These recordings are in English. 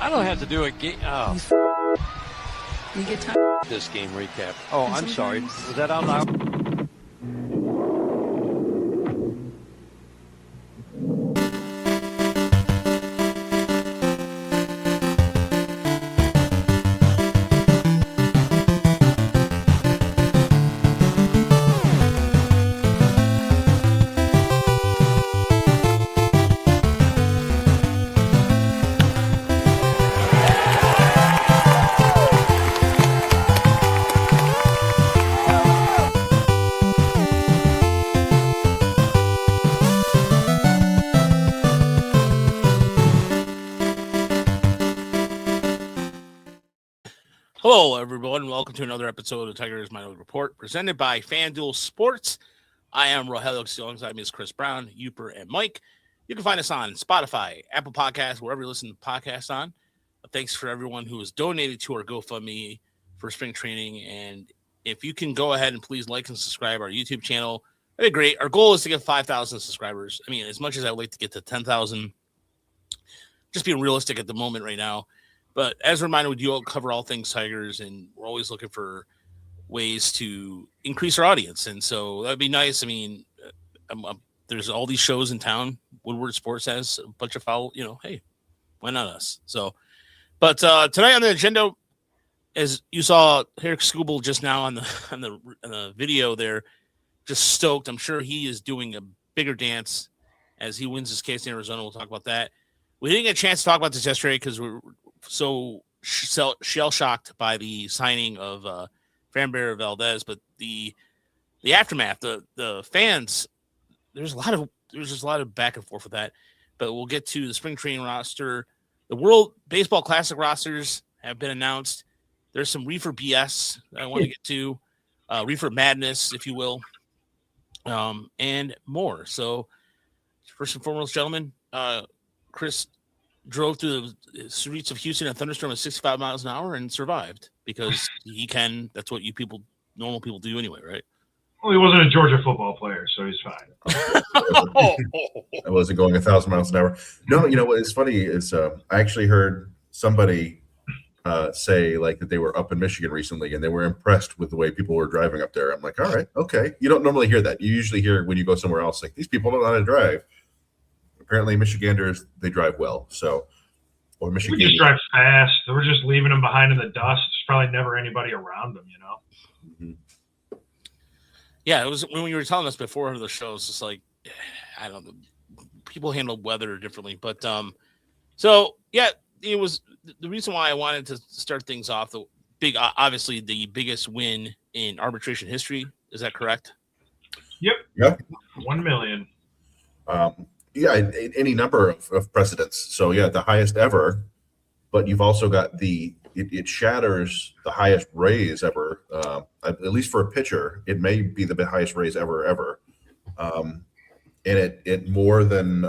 I don't have to do a game. Oh. You get time. This game recap. Oh, I'm sorry. Was that out loud? Hello, everyone. Welcome to another episode of Tigers Minority Report, presented by FanDuel Sports. I am Rogelio, alongside me is Chris Brown, Uper, and Mike. You can find us on Spotify, Apple Podcasts, wherever you listen to podcasts on. Thanks for everyone who has donated to our GoFundMe for spring training. And if you can go ahead and please like and subscribe our YouTube channel, that'd be great. Our goal is to get 5,000 subscribers. I mean, as much as I would like to get to 10,000, just being realistic at the moment right now. But as a reminder, we do cover all things Tigers, and we're always looking for ways to increase our audience. And so that'd be nice. I mean, there's all these shows in town. Woodward Sports has a bunch of hey, why not us? So, but tonight on the agenda, as you saw Tarik Skubal just now on the video there, just stoked. I'm sure he is doing a bigger dance as he wins his case in Arizona. We'll talk about that. We didn't get a chance to talk about this yesterday because we're so shell-shocked by the signing of Framber Valdez, but the aftermath, the fans, there's just a lot of back and forth with that. But we'll get to the spring training roster. The World Baseball Classic rosters have been announced. There's some reefer BS that I want to get to, reefer madness, if you will, and more. So first and foremost, gentlemen, Chris drove through the streets of Houston in a thunderstorm at 65 miles an hour and survived because he can. That's what normal people do anyway, right? Well, he wasn't a Georgia football player, so he's fine. I wasn't going 1,000 miles an hour. No, you know what is funny is I actually heard somebody say like that they were up in Michigan recently and they were impressed with the way people were driving up there. I'm like, all right, okay. You don't normally hear that. You usually hear when you go somewhere else, like these people don't know how to drive. Apparently, Michiganders, they drive well. So, or Michigan. We just drive fast. We're just leaving them behind in the dust. There's probably never anybody around them, you know? Mm-hmm. Yeah, it was when you were telling us before the show, it's just like, I don't know, people handle weather differently. But, so, yeah, it was the reason why I wanted to start things off, obviously the biggest win in arbitration history. Is that correct? Yep. Yep. 1 million. Yeah, any number of precedents. So, yeah, the highest ever, but you've also got it shatters the highest raise ever, at least for a pitcher. It may be the highest raise ever. And it more than,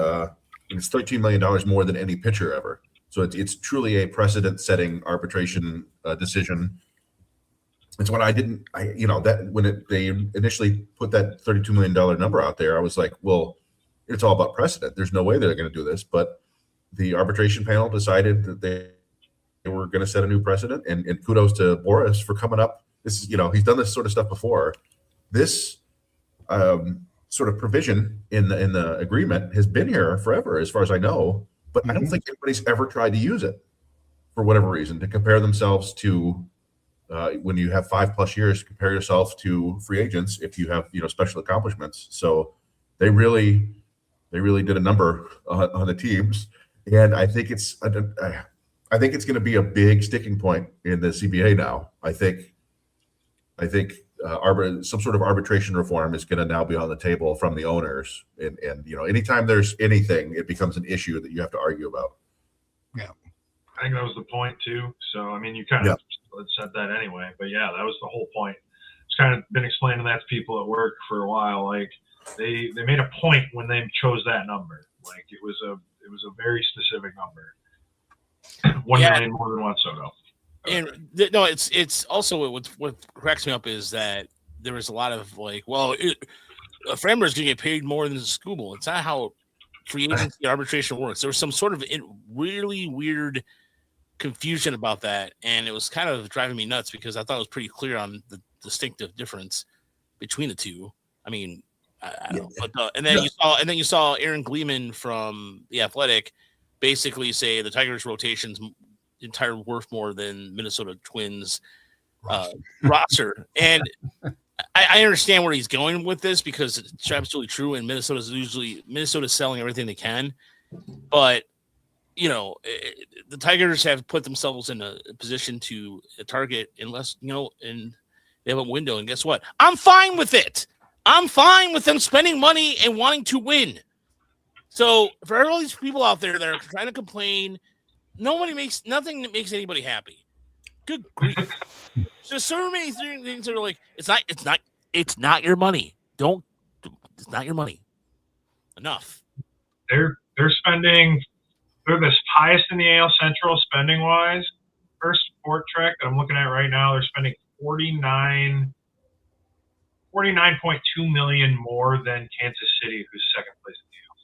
it's $13 million more than any pitcher ever. So it's truly a precedent-setting arbitration decision. It's what that when they initially put that $32 million number out there, I was like, well, it's all about precedent. There's no way they're going to do this. But the arbitration panel decided that they were going to set a new precedent. And kudos to Boris for coming up. This is, he's done this sort of stuff before. This sort of provision in the agreement has been here forever, as far as I know. But I don't think anybody's ever tried to use it for whatever reason, to compare themselves to when you have 5+ years, compare yourself to free agents if you have special accomplishments. So they really did a number on the teams, and I think it's going to be a big sticking point in the CBA now. I think some sort of arbitration reform is going to now be on the table from the owners, and anytime there's anything, it becomes an issue that you have to argue about. Yeah, I think that was the point too. So I mean, you kind of said that anyway, but yeah, that was the whole point. It's kind of been explaining that to people at work for a while, like. They made a point when they chose that number. Like it was a very specific number. 1 million more than Juan Soto. And it's also what cracks me up is that there was a lot of like, well, Framber is going to get paid more than Skubal. It's not how free agency arbitration works. There was some sort of really weird confusion about that, and it was kind of driving me nuts because I thought it was pretty clear on the distinctive difference between the two. I mean, I don't know, but and then you saw Aaron Gleeman from The Athletic basically say the Tigers' rotation's entire worth more than Minnesota Twins roster, and I understand where he's going with this because it's absolutely true. And Minnesota's selling everything they can, but the Tigers have put themselves in a position to target unless and they have a window. And guess what? I'm fine with it. I'm fine with them spending money and wanting to win. So for all these people out there that are trying to complain, nothing that makes anybody happy. Good grief. There's so many things that are like, it's not your money. It's not your money. Enough. They're spending, they're the highest in the AL Central spending wise. First Sport Trek that I'm looking at right now, they're spending $49.2 million more than Kansas City, who's second place in the AL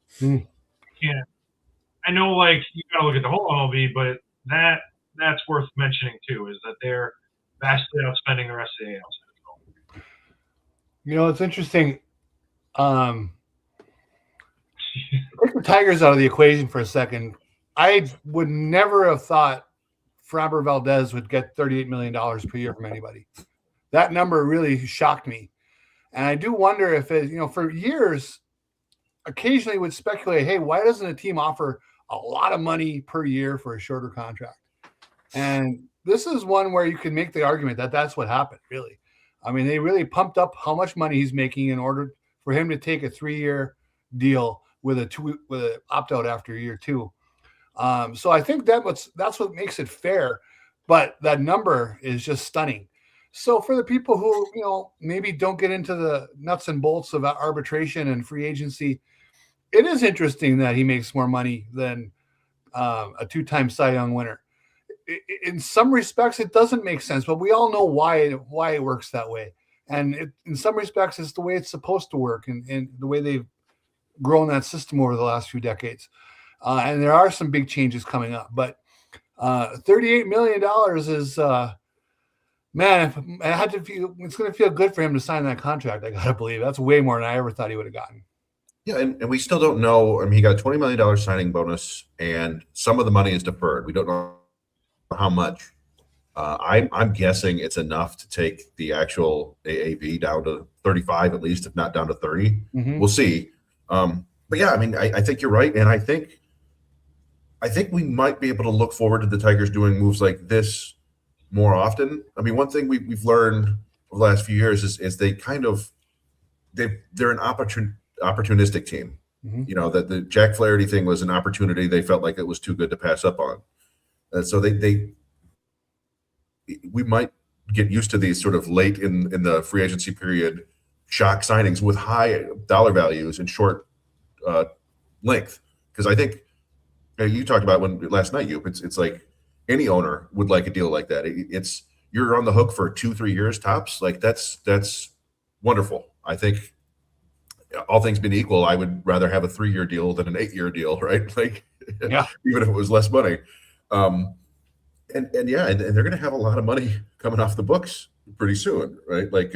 Central. Yeah. I know, you gotta look at the whole MLB, but that's worth mentioning too, is that they're vastly outspending the rest of the AL Central. It's interesting. Take the Tigers out of the equation for a second. I would never have thought Framber Valdez would get $38 million per year from anybody. That number really shocked me. And I do wonder if for years, occasionally would speculate, hey, why doesn't a team offer a lot of money per year for a shorter contract? And this is one where you can make the argument that that's what happened, really. I mean, they really pumped up how much money he's making in order for him to take a 3-year deal with an opt-out after year 2. So I think that's what makes it fair. But that number is just stunning. So for the people who, maybe don't get into the nuts and bolts of arbitration and free agency, it is interesting that he makes more money than a 2-time Cy Young winner. In some respects, it doesn't make sense, but we all know why it works that way. And in some respects, it's the way it's supposed to work and the way they've grown that system over the last few decades. And there are some big changes coming up. But $38 million is, man, it's going to feel good for him to sign that contract, I got to believe. That's way more than I ever thought he would have gotten. Yeah, and we still don't know. I mean, he got a $20 million signing bonus, and some of the money is deferred. We don't know how much. I'm guessing it's enough to take the actual AAV down to 35 at least, if not down to 30. Mm-hmm. We'll see. But yeah, I mean, I think you're right, and I think we might be able to look forward to the Tigers doing moves like this more often. I mean, one thing we've learned over the last few years is they kind of they're an opportunistic team. Mm-hmm. That the Jack Flaherty thing was an opportunity they felt like it was too good to pass up on. And so we might get used to these sort of late in the free agency period shock signings with high dollar values and short length. Because I think you talked about last night, it's like any owner would like a deal like that. It's you're on the hook for 2-3 years tops. Like that's wonderful. I think all things being equal, I would rather have a 3-year deal than an 8-year deal, right? Like, yeah, even if it was less money. And they're going to have a lot of money coming off the books pretty soon, right? Like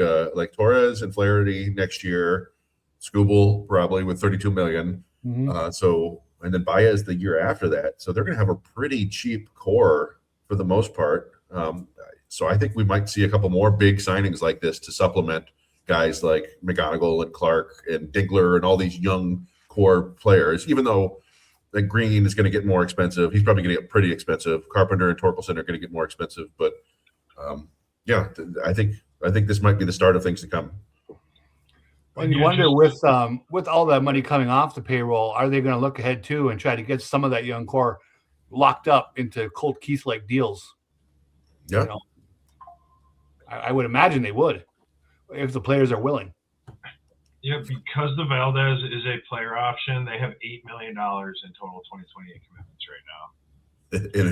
Torres and Flaherty next year, Skubal probably with $32 million. Mm-hmm. And then Baez the year after that. So they're going to have a pretty cheap core for the most part. So I think we might see a couple more big signings like this to supplement guys like McGonigal and Clark and Diggler and all these young core players, even though like Green is going to get more expensive. He's probably going to get pretty expensive. Carpenter and Torkelson are going to get more expensive. But I think this might be the start of things to come. And you wonder with all that money coming off the payroll, are they going to look ahead too and try to get some of that young core locked up into Colt Keith-like deals? Yeah, I would imagine they would if the players are willing. Yeah, because the Valdez is a player option, they have $8 million in total 2028 commitments right now. And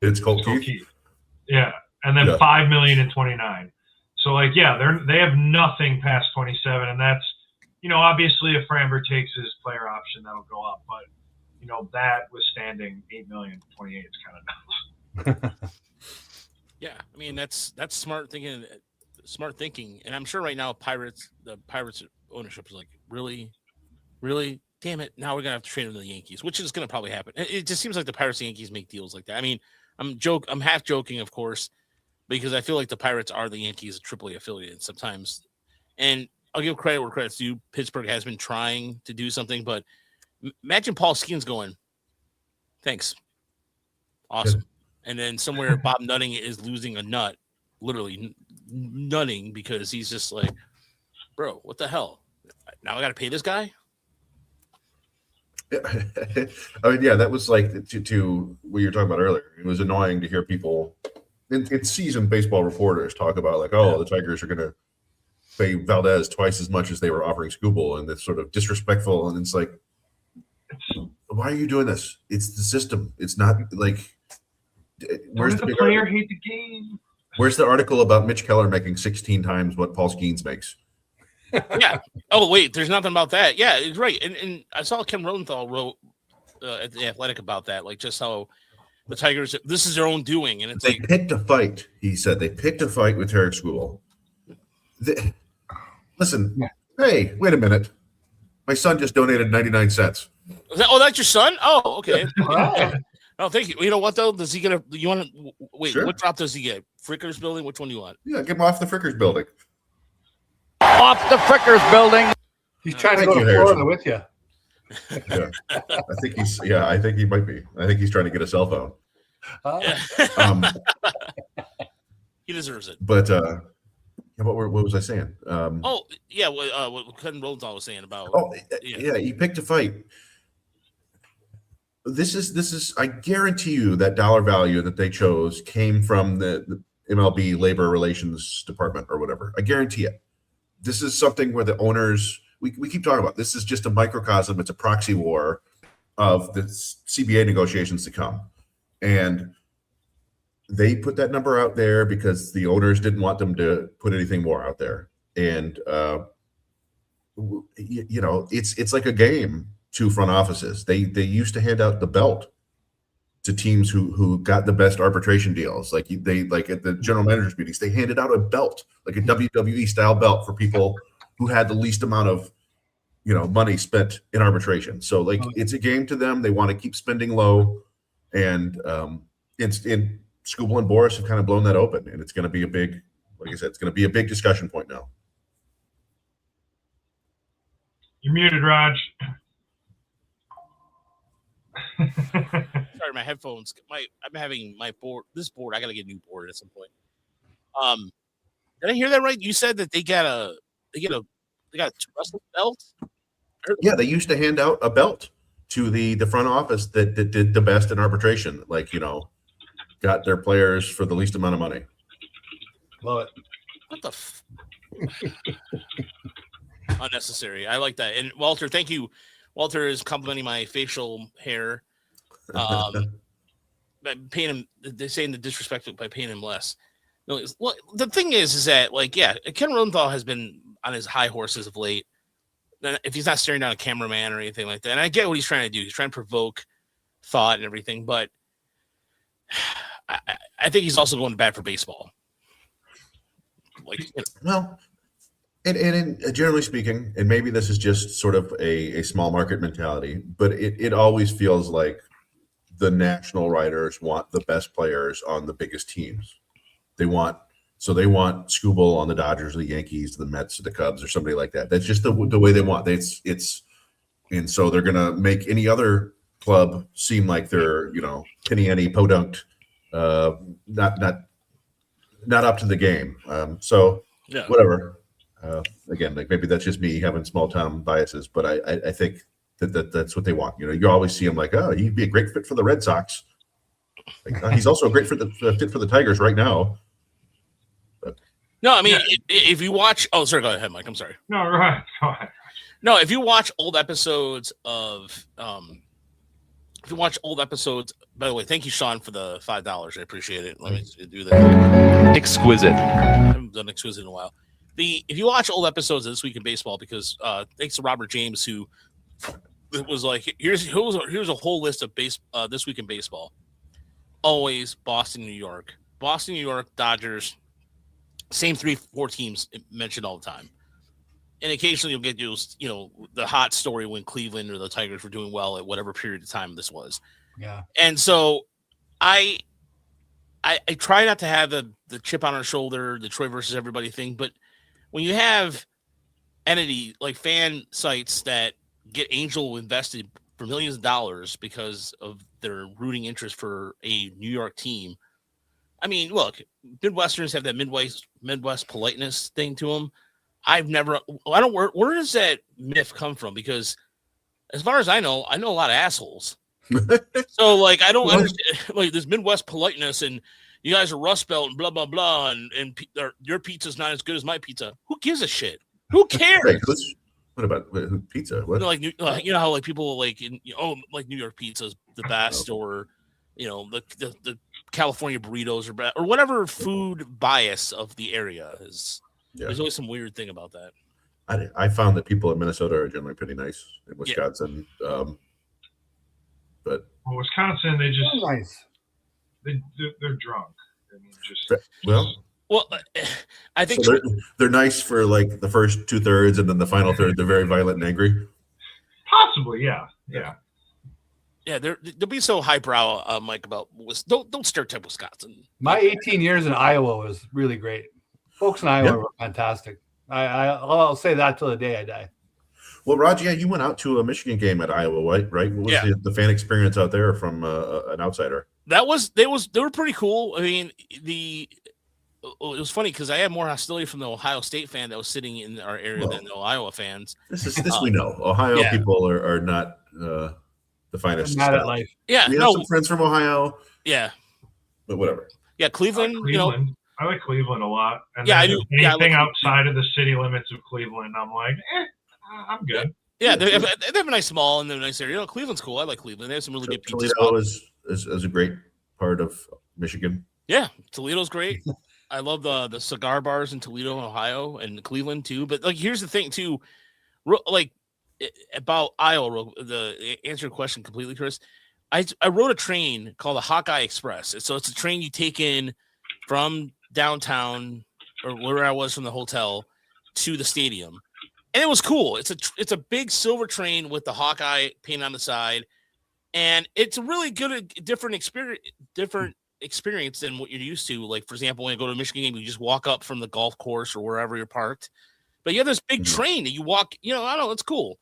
it's Colt Keith. Yeah, and then $5 million in 29. So they have nothing past 27, and that's obviously if Framber takes his player option, that'll go up. But that withstanding 8 million, 28 is kind of nuts. Yeah, I mean that's smart thinking. Smart thinking, and I'm sure right now the Pirates ownership is like, really, damn it! Now we're gonna have to trade him to the Yankees, which is gonna probably happen. It just seems like the Pirates and Yankees make deals like that. I mean, I'm half joking, of course, because I feel like the Pirates are the Yankees' AAA affiliate sometimes, and I'll give credit where credit's due. Pittsburgh has been trying to do something, but imagine Paul Skeens going, "Thanks, awesome," and then somewhere Bob Nutting is losing a nut. Literally nutting because he's just like, bro, what the hell? Now I got to pay this guy? I mean, yeah, that was like to what you were talking about earlier. It was annoying to hear people in seasoned baseball reporters talk about like, oh, the Tigers are going to pay Valdez twice as much as they were offering Skubal, and it's sort of disrespectful. And it's like, why are you doing this? It's the system. It's not like where's the player hate the game? Where's the article about Mitch Keller making 16 times what Paul Skeens makes? Yeah. Oh, wait, there's nothing about that. Yeah, it's right. And I saw Ken Rosenthal wrote at The Athletic about that, like just how the Tigers, this is their own doing. And it's they picked a fight. He said they picked a fight with Tarik Skubal. Listen, hey, wait a minute. My son just donated 99 cents. That's your son? Oh, okay. Oh, thank you. You know what though? Does he get a? You want to wait? Sure. What drop does he get? Frickers building? Which one do you want? Yeah, get him off the Frickers building. Off the Frickers building. He's trying to go to Florida with you. Yeah, I think he might be. I think he's trying to get a cell phone. He deserves it. But what was I saying? What Ken Rosenthal was saying about. He picked a fight. This is. I guarantee you that dollar value that they chose came from the MLB Labor Relations Department or whatever. I guarantee it. This is something where the owners. We keep talking about. This is just a microcosm. It's a proxy war of the CBA negotiations to come, and they put that number out there because the owners didn't want them to put anything more out there. And it's like a game. To front offices. They used to hand out the belt to teams who got the best arbitration deals. Like at the general managers meetings, they handed out a belt, like a WWE style belt for people who had the least amount of money spent in arbitration. So like it's a game to them. They want to keep spending low, and Skubal and Boris have kind of blown that open, and it's going to be a big, like I said, it's going to be a big discussion point now. You're muted, Raj. Sorry, my headphones. I'm having my board. This board, I gotta get a new board at some point. Did I hear that right? You said that they got a wrestling belt. Yeah, they used to hand out a belt to the front office that did the best in arbitration. Like got their players for the least amount of money. Love it. What the? Unnecessary. I like that. And Walter, thank you. Walter is complimenting my facial hair. Paying him, they're saying the disrespect by paying him less. No, well, the thing is that Ken Rosenthal has been on his high horses of late. If he's not staring down a cameraman or anything like that, and I get what he's trying to do, he's trying to provoke thought and everything, but I think he's also going to bat for baseball. Well. And generally speaking, and maybe this is just sort of a small market mentality, but it always feels like the national writers want the best players on the biggest teams. They want Skubal on the Dodgers, the Yankees, the Mets, the Cubs, or somebody like that. That's just the way they want. And so they're gonna make any other club seem like they're penny ante podunk, not up to the game. Whatever. Again, like maybe that's just me having small town biases, but I think that's what they want. You always see him like, oh, he'd be a great fit for the Red Sox. Like, he's also a great fit for the Tigers right now. But, no, I mean, if you watch, go ahead, Mike. I'm sorry. No, right. Go ahead. No, if you watch old episodes of, by the way, thank you, Sean, for the $5. I appreciate it. Let me do that. Exquisite. I haven't done Exquisite in a while. If you watch old episodes of This Week in Baseball, because thanks to Robert James, who it was like here's a whole list of this week in baseball. Always Boston, New York, Dodgers, same 3-4 teams mentioned all the time. And occasionally you'll get the hot story when Cleveland or the Tigers were doing well at whatever period of time this was. Yeah. And so I try not to have the chip on our shoulder, Detroit versus everybody thing, but when you have entity like fan sites that get Angel invested for millions of dollars because of their rooting interest for a New York team. I mean, look, Midwesterners have that Midwest politeness thing to them. Where does that myth come from? Because as far as I know a lot of assholes. So like, I don't understand like this Midwest politeness and you guys are Rust Belt and blah, blah, blah. And your pizza's not as good as my pizza. Who gives a shit? Who cares? Right, what about pizza? What? You know how like people like like New York pizza's the best, or the California burritos or whatever food bias of the area is. Yeah. There's always some weird thing about that. I found that people in Minnesota are generally pretty nice. In Wisconsin, but Wisconsin, they just nice. They're drunk. I mean, Well, I think so they're nice for like the first 2/3, and then the final third they're very violent and angry. Possibly, yeah. They'll be so highbrow, Mike. About don't stereotype Wisconsin. My 18 years in Iowa was really great. Folks in Iowa were fantastic. I'll say that till the day I die. Well, Roger, you went out to a Michigan game at Iowa, right? What was the fan experience out there from an outsider? They were pretty cool. I mean, it was funny because I had more hostility from the Ohio State fan that was sitting in our area than the Iowa fans. This we know. Ohio people are not the finest. Mad at life. Yeah, we have some friends from Ohio. Yeah, but whatever. Yeah, Cleveland. I like Cleveland a lot. And I do. Anything outside of the city limits of Cleveland, I'm like, I'm good. Yeah, they have a nice mall and they're a nice area. Cleveland's cool. I like Cleveland. They have some really good pizza spots. Toledo is a great part of Michigan. Yeah, Toledo's great. I love the cigar bars in Toledo, Ohio, and Cleveland too. But like, here's the thing too, like about Iowa. The answer your question completely, Chris. I rode a train called the Hawkeye Express. So it's a train you take in from downtown or where I was from the hotel to the stadium, and it was cool. It's a big silver train with the Hawkeye paint on the side, and it's a really good, different experience than what you're used to. Like, for example, when you go to a Michigan game, you just walk up from the golf course or wherever you're parked, but you have this big train that you walk. I don't know, it's cool.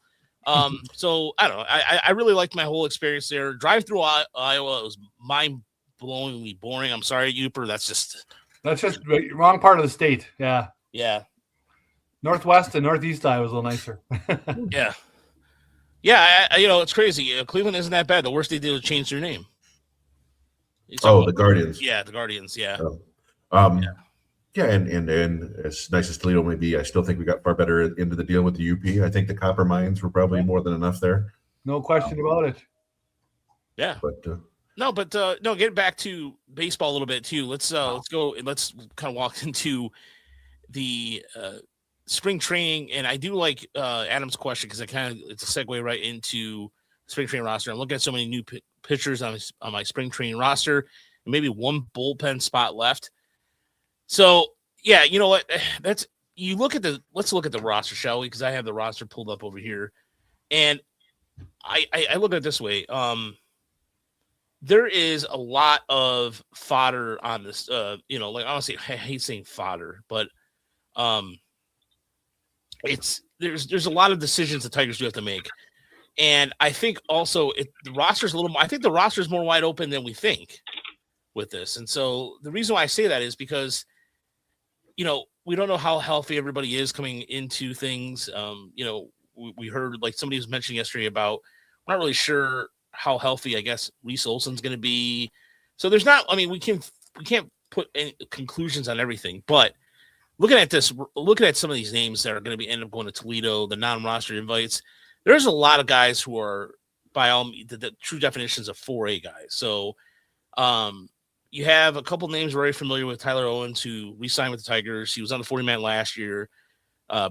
So I don't know. I really liked my whole experience there. Drive through Iowa, it was mind-blowingly boring. I'm sorry, Uper. That's just wrong part of the state. Yeah. Yeah. Northwest and Northeast Iowa was a little nicer. Yeah. Yeah. It's crazy. Cleveland isn't that bad. The worst they did was change their name. The Guardians. Yeah, the Guardians. Yeah. Yeah, and as nice as Toledo may be, I still think we got far better into the deal with the UP. I think the copper mines were probably more than enough there. No question about it. Yeah. But get back to baseball a little bit too. Let's go. Let's kind of walk into the spring training, and I do like Adam's question because it's a segue right into spring training roster. I'm looking at so many new pitchers on my spring training roster, and maybe one bullpen spot left. So yeah, you know what? Let's look at the roster, shall we? Because I have the roster pulled up over here, and I look at it this way. There is a lot of fodder on this. Like honestly, I hate saying fodder, but there's a lot of decisions the Tigers do have to make, and I think also the roster's a little more. I think the roster is more wide open than we think with this, and so the reason why I say that is because we don't know how healthy everybody is coming into things. We heard like somebody was mentioning yesterday about we're not really sure how healthy, I guess, Reese Olson's going to be. So there's not, we can't put any conclusions on everything, but looking at some of these names that are going to be end up going to Toledo, the non-roster invites, there's a lot of guys who are by all the true definitions of 4A guys. So you have a couple names very familiar with Tyler Owens, who re-signed with the Tigers. He was on the 40-man last year.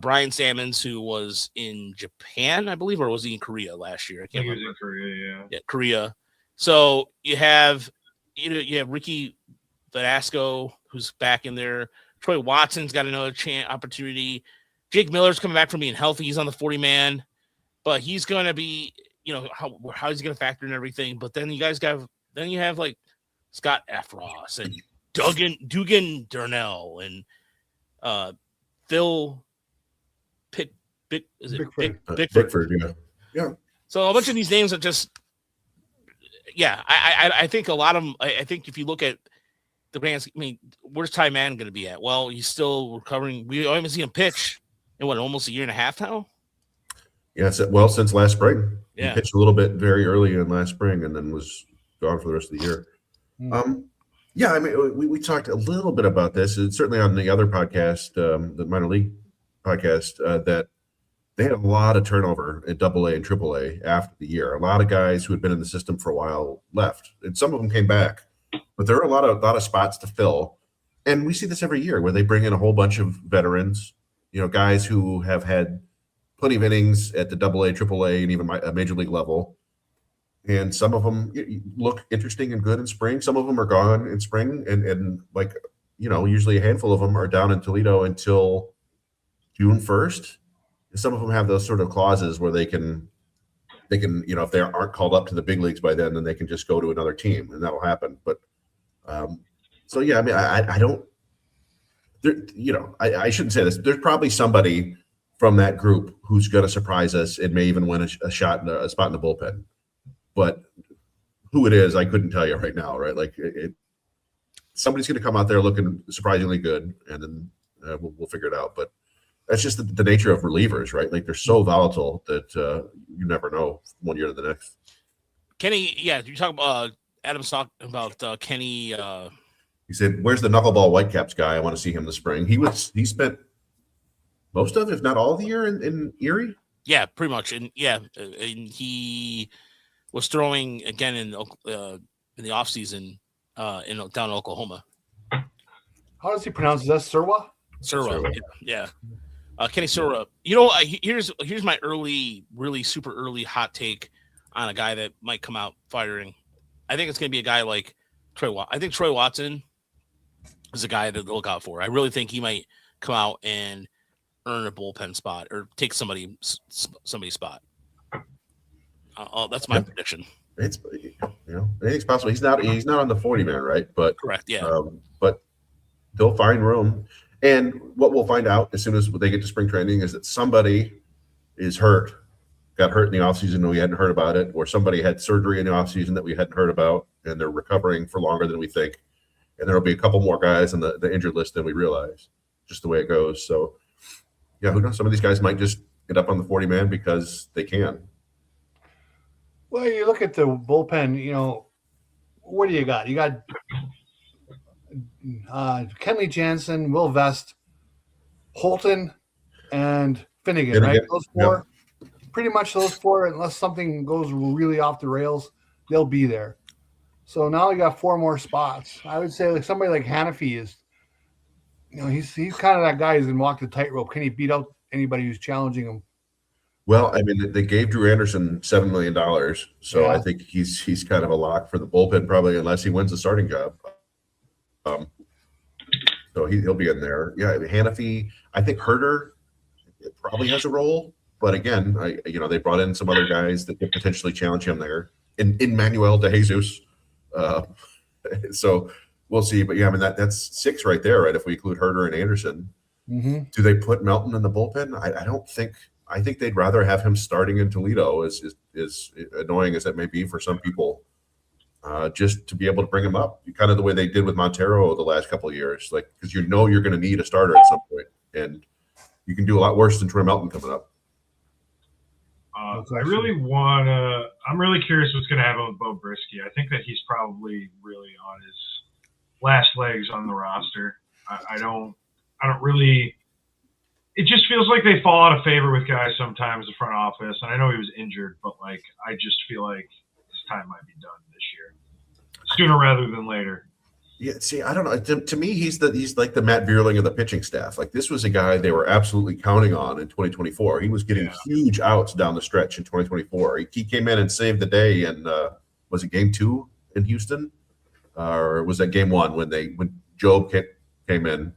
Brian Sammons, who was in Japan, I believe, or was he in Korea last year? I think he was in Korea, yeah, Korea. So you have Ricky Velasco, who's back in there. Troy Watson's got another opportunity. Jake Miller's coming back from being healthy. He's on the 40-man, but he's going to be, how he's going to factor in everything. But then you have like Scott Efros and Dugan Darnell and Phil Bickford, yeah. So a bunch of these names are just, I think a lot of them. I think if you look at the Rams, I mean, where's Ty Mann going to be at? Well, he's still recovering. We haven't seen him pitch in almost a year and a half now. Yeah, since last spring. Yeah. He pitched a little bit very early in last spring and then was gone for the rest of the year. I mean, we talked a little bit about this, and certainly on the other podcast, the minor league podcast, that they had a lot of turnover at AA and AAA after the year. A lot of guys who had been in the system for a while left, and some of them came back. But there are a lot of spots to fill, and we see this every year where they bring in a whole bunch of veterans, guys who have had plenty of innings at the AA, AAA, and even a major league level. And some of them look interesting and good in spring. Some of them are gone in spring, and usually a handful of them are down in Toledo until June 1st. And some of them have those sort of clauses where they can, if they aren't called up to the big leagues by then they can just go to another team, and that'll happen. But I mean, I don't. I shouldn't say this. There's probably somebody from that group who's going to surprise us and may even win a spot in the bullpen. But who it is, I couldn't tell you right now, right? Like somebody's going to come out there looking surprisingly good, and then we'll figure it out. But that's just the nature of relievers, right? Like they're so volatile that you never know from one year to the next. Kenny, you talk about Adam's talking about Kenny. He said, "Where's the knuckleball Whitecaps guy? I want to see him this spring." He spent most of, if not all of the year in Erie. Yeah, pretty much, and he was throwing again in the off season down in Oklahoma. How does he pronounce that? Surwa? Surwa. Yeah. Kenny Surwa. Here's my really super early hot take on a guy that might come out firing. I think it's going to be a guy like Troy Watson. I think Troy Watson is a guy to look out for. I really think he might come out and earn a bullpen spot or take somebody's spot. That's my prediction. Anything's possible. He's not on the 40-man, right? But correct, yeah. But they'll find room. And what we'll find out as soon as they get to spring training is that somebody is got hurt in the offseason and we hadn't heard about it, or somebody had surgery in the offseason that we hadn't heard about, and they're recovering for longer than we think. And there'll be a couple more guys on the injured list than we realize, just the way it goes. So, who knows? Some of these guys might just get up on the 40-man because they can. Well, you look at the bullpen, what do you got? You got Kenley Jansen, Will Vest, Holton, and Finnegan, right? Those four, pretty much those four, unless something goes really off the rails, they'll be there. So now you got four more spots. I would say like somebody like Hannafy is, he's kind of that guy who's going to walk the tightrope. Can he beat out anybody who's challenging him? Well, I mean, they gave Drew Anderson $7 million, so I think he's kind of a lock for the bullpen, probably, unless he wins the starting job. So he'll be in there. Yeah, Hannafy. I think Herter probably has a role, but again, they brought in some other guys that could potentially challenge him there. In Manuel De Jesus. So we'll see. But yeah, I mean that's six right there, right? If we include Herter and Anderson, Do they put Melton in the bullpen? I don't think. I think they'd rather have him starting in Toledo, as annoying as that may be for some people, just to be able to bring him up, kind of the way they did with Montero the last couple of years, like because you're going to need a starter at some point, and you can do a lot worse than Troy Melton coming up. I'm really curious what's going to happen with Bo Brisky. I think that he's probably really on his last legs on the roster. I don't really. It just feels like they fall out of favor with guys sometimes, the front office. And I know he was injured, but I just feel like his time might be done this year, sooner rather than later. Yeah, see, I don't know. To me, he's like the Matt Vierling of the pitching staff. Like this was a guy they were absolutely counting on in 2024. He was getting huge outs down the stretch in 2024. He came in and saved the day. And was it Game 2 in Houston, or was that Game 1 when Job came in?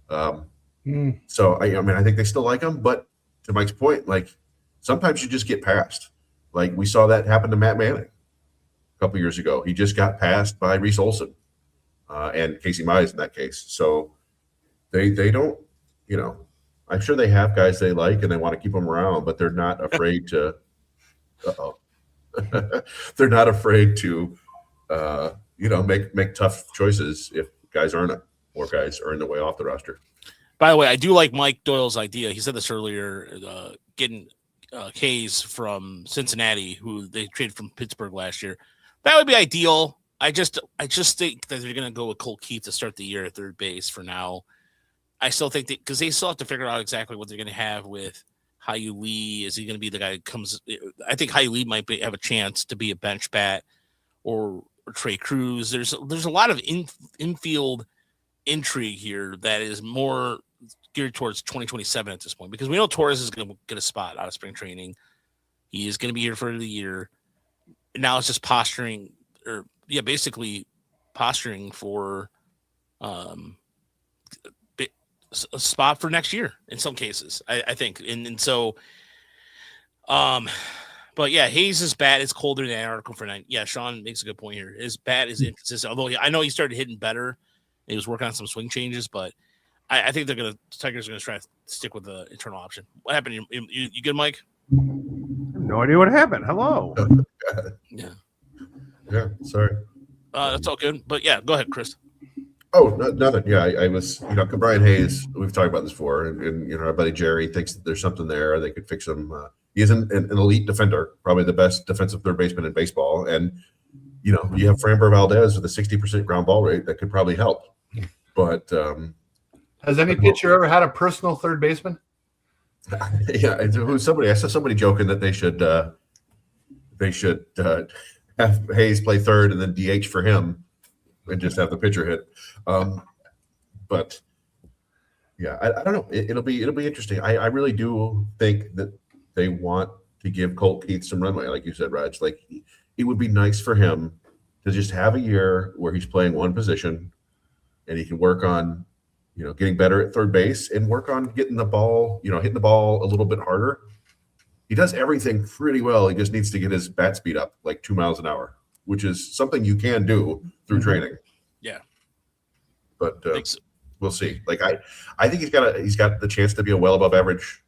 So I mean, I think they still like him. But to Mike's point, like sometimes you just get passed. Like we saw that happen to Matt Manning a couple years ago. He just got passed by Reese Olson. And Casey Mize in that case. So they don't, I'm sure they have guys they like and they want to keep them around, but they're not afraid to. They're not afraid to, make tough choices if guys earn it or guys earn their way off the roster. By the way, I do like Mike Doyle's idea. He said this earlier, getting Hayes from Cincinnati, who they traded from Pittsburgh last year. That would be ideal. I just think that they're going to go with Colt Keith to start the year at third base for now. I still think that because they still have to figure out exactly what they're going to have with Hyu Lee. Is he going to be the guy that comes? I think Hyu Lee might have a chance to be a bench bat or Trey Cruz. There's a lot of infield intrigue here that is more geared towards 2027 at this point because we know Torres is going to get a spot out of spring training. He is going to be here for the year. Now it's just posturing or. Yeah, basically posturing for a spot for next year in some cases, I think. And so, but yeah, Hayes' bat is colder than Antarctica for 9. Yeah, Sean makes a good point here. His bat is inconsistent, although I know he started hitting better. He was working on some swing changes, but I think Tigers are going to try to stick with the internal option. What happened? You good, Mike? No idea what happened. Hello. Yeah. Yeah, sorry. That's all good. But yeah, go ahead, Chris. Oh, nothing. Yeah, I was, Brian Hayes, we've talked about this before, and our buddy Jerry thinks that there's something there. They could fix him. He is an elite defender, probably the best defensive third baseman in baseball. And, you have Framber Valdez with a 60% ground ball rate that could probably help. But has any pitcher ever had a personal third baseman? Yeah, I saw somebody joking that they should have Hayes play third and then DH for him and just have the pitcher hit. But yeah, I don't know. It'll be interesting. I really do think that they want to give Colt Keith some runway, like you said, Raj. Like it would be nice for him to just have a year where he's playing one position and he can work on, getting better at third base and work on getting the ball, hitting the ball a little bit harder. He does everything pretty well. He just needs to get his bat speed up like 2 miles an hour, which is something you can do through training. Yeah. But we'll see. Like I think he's got the chance to be a well above average,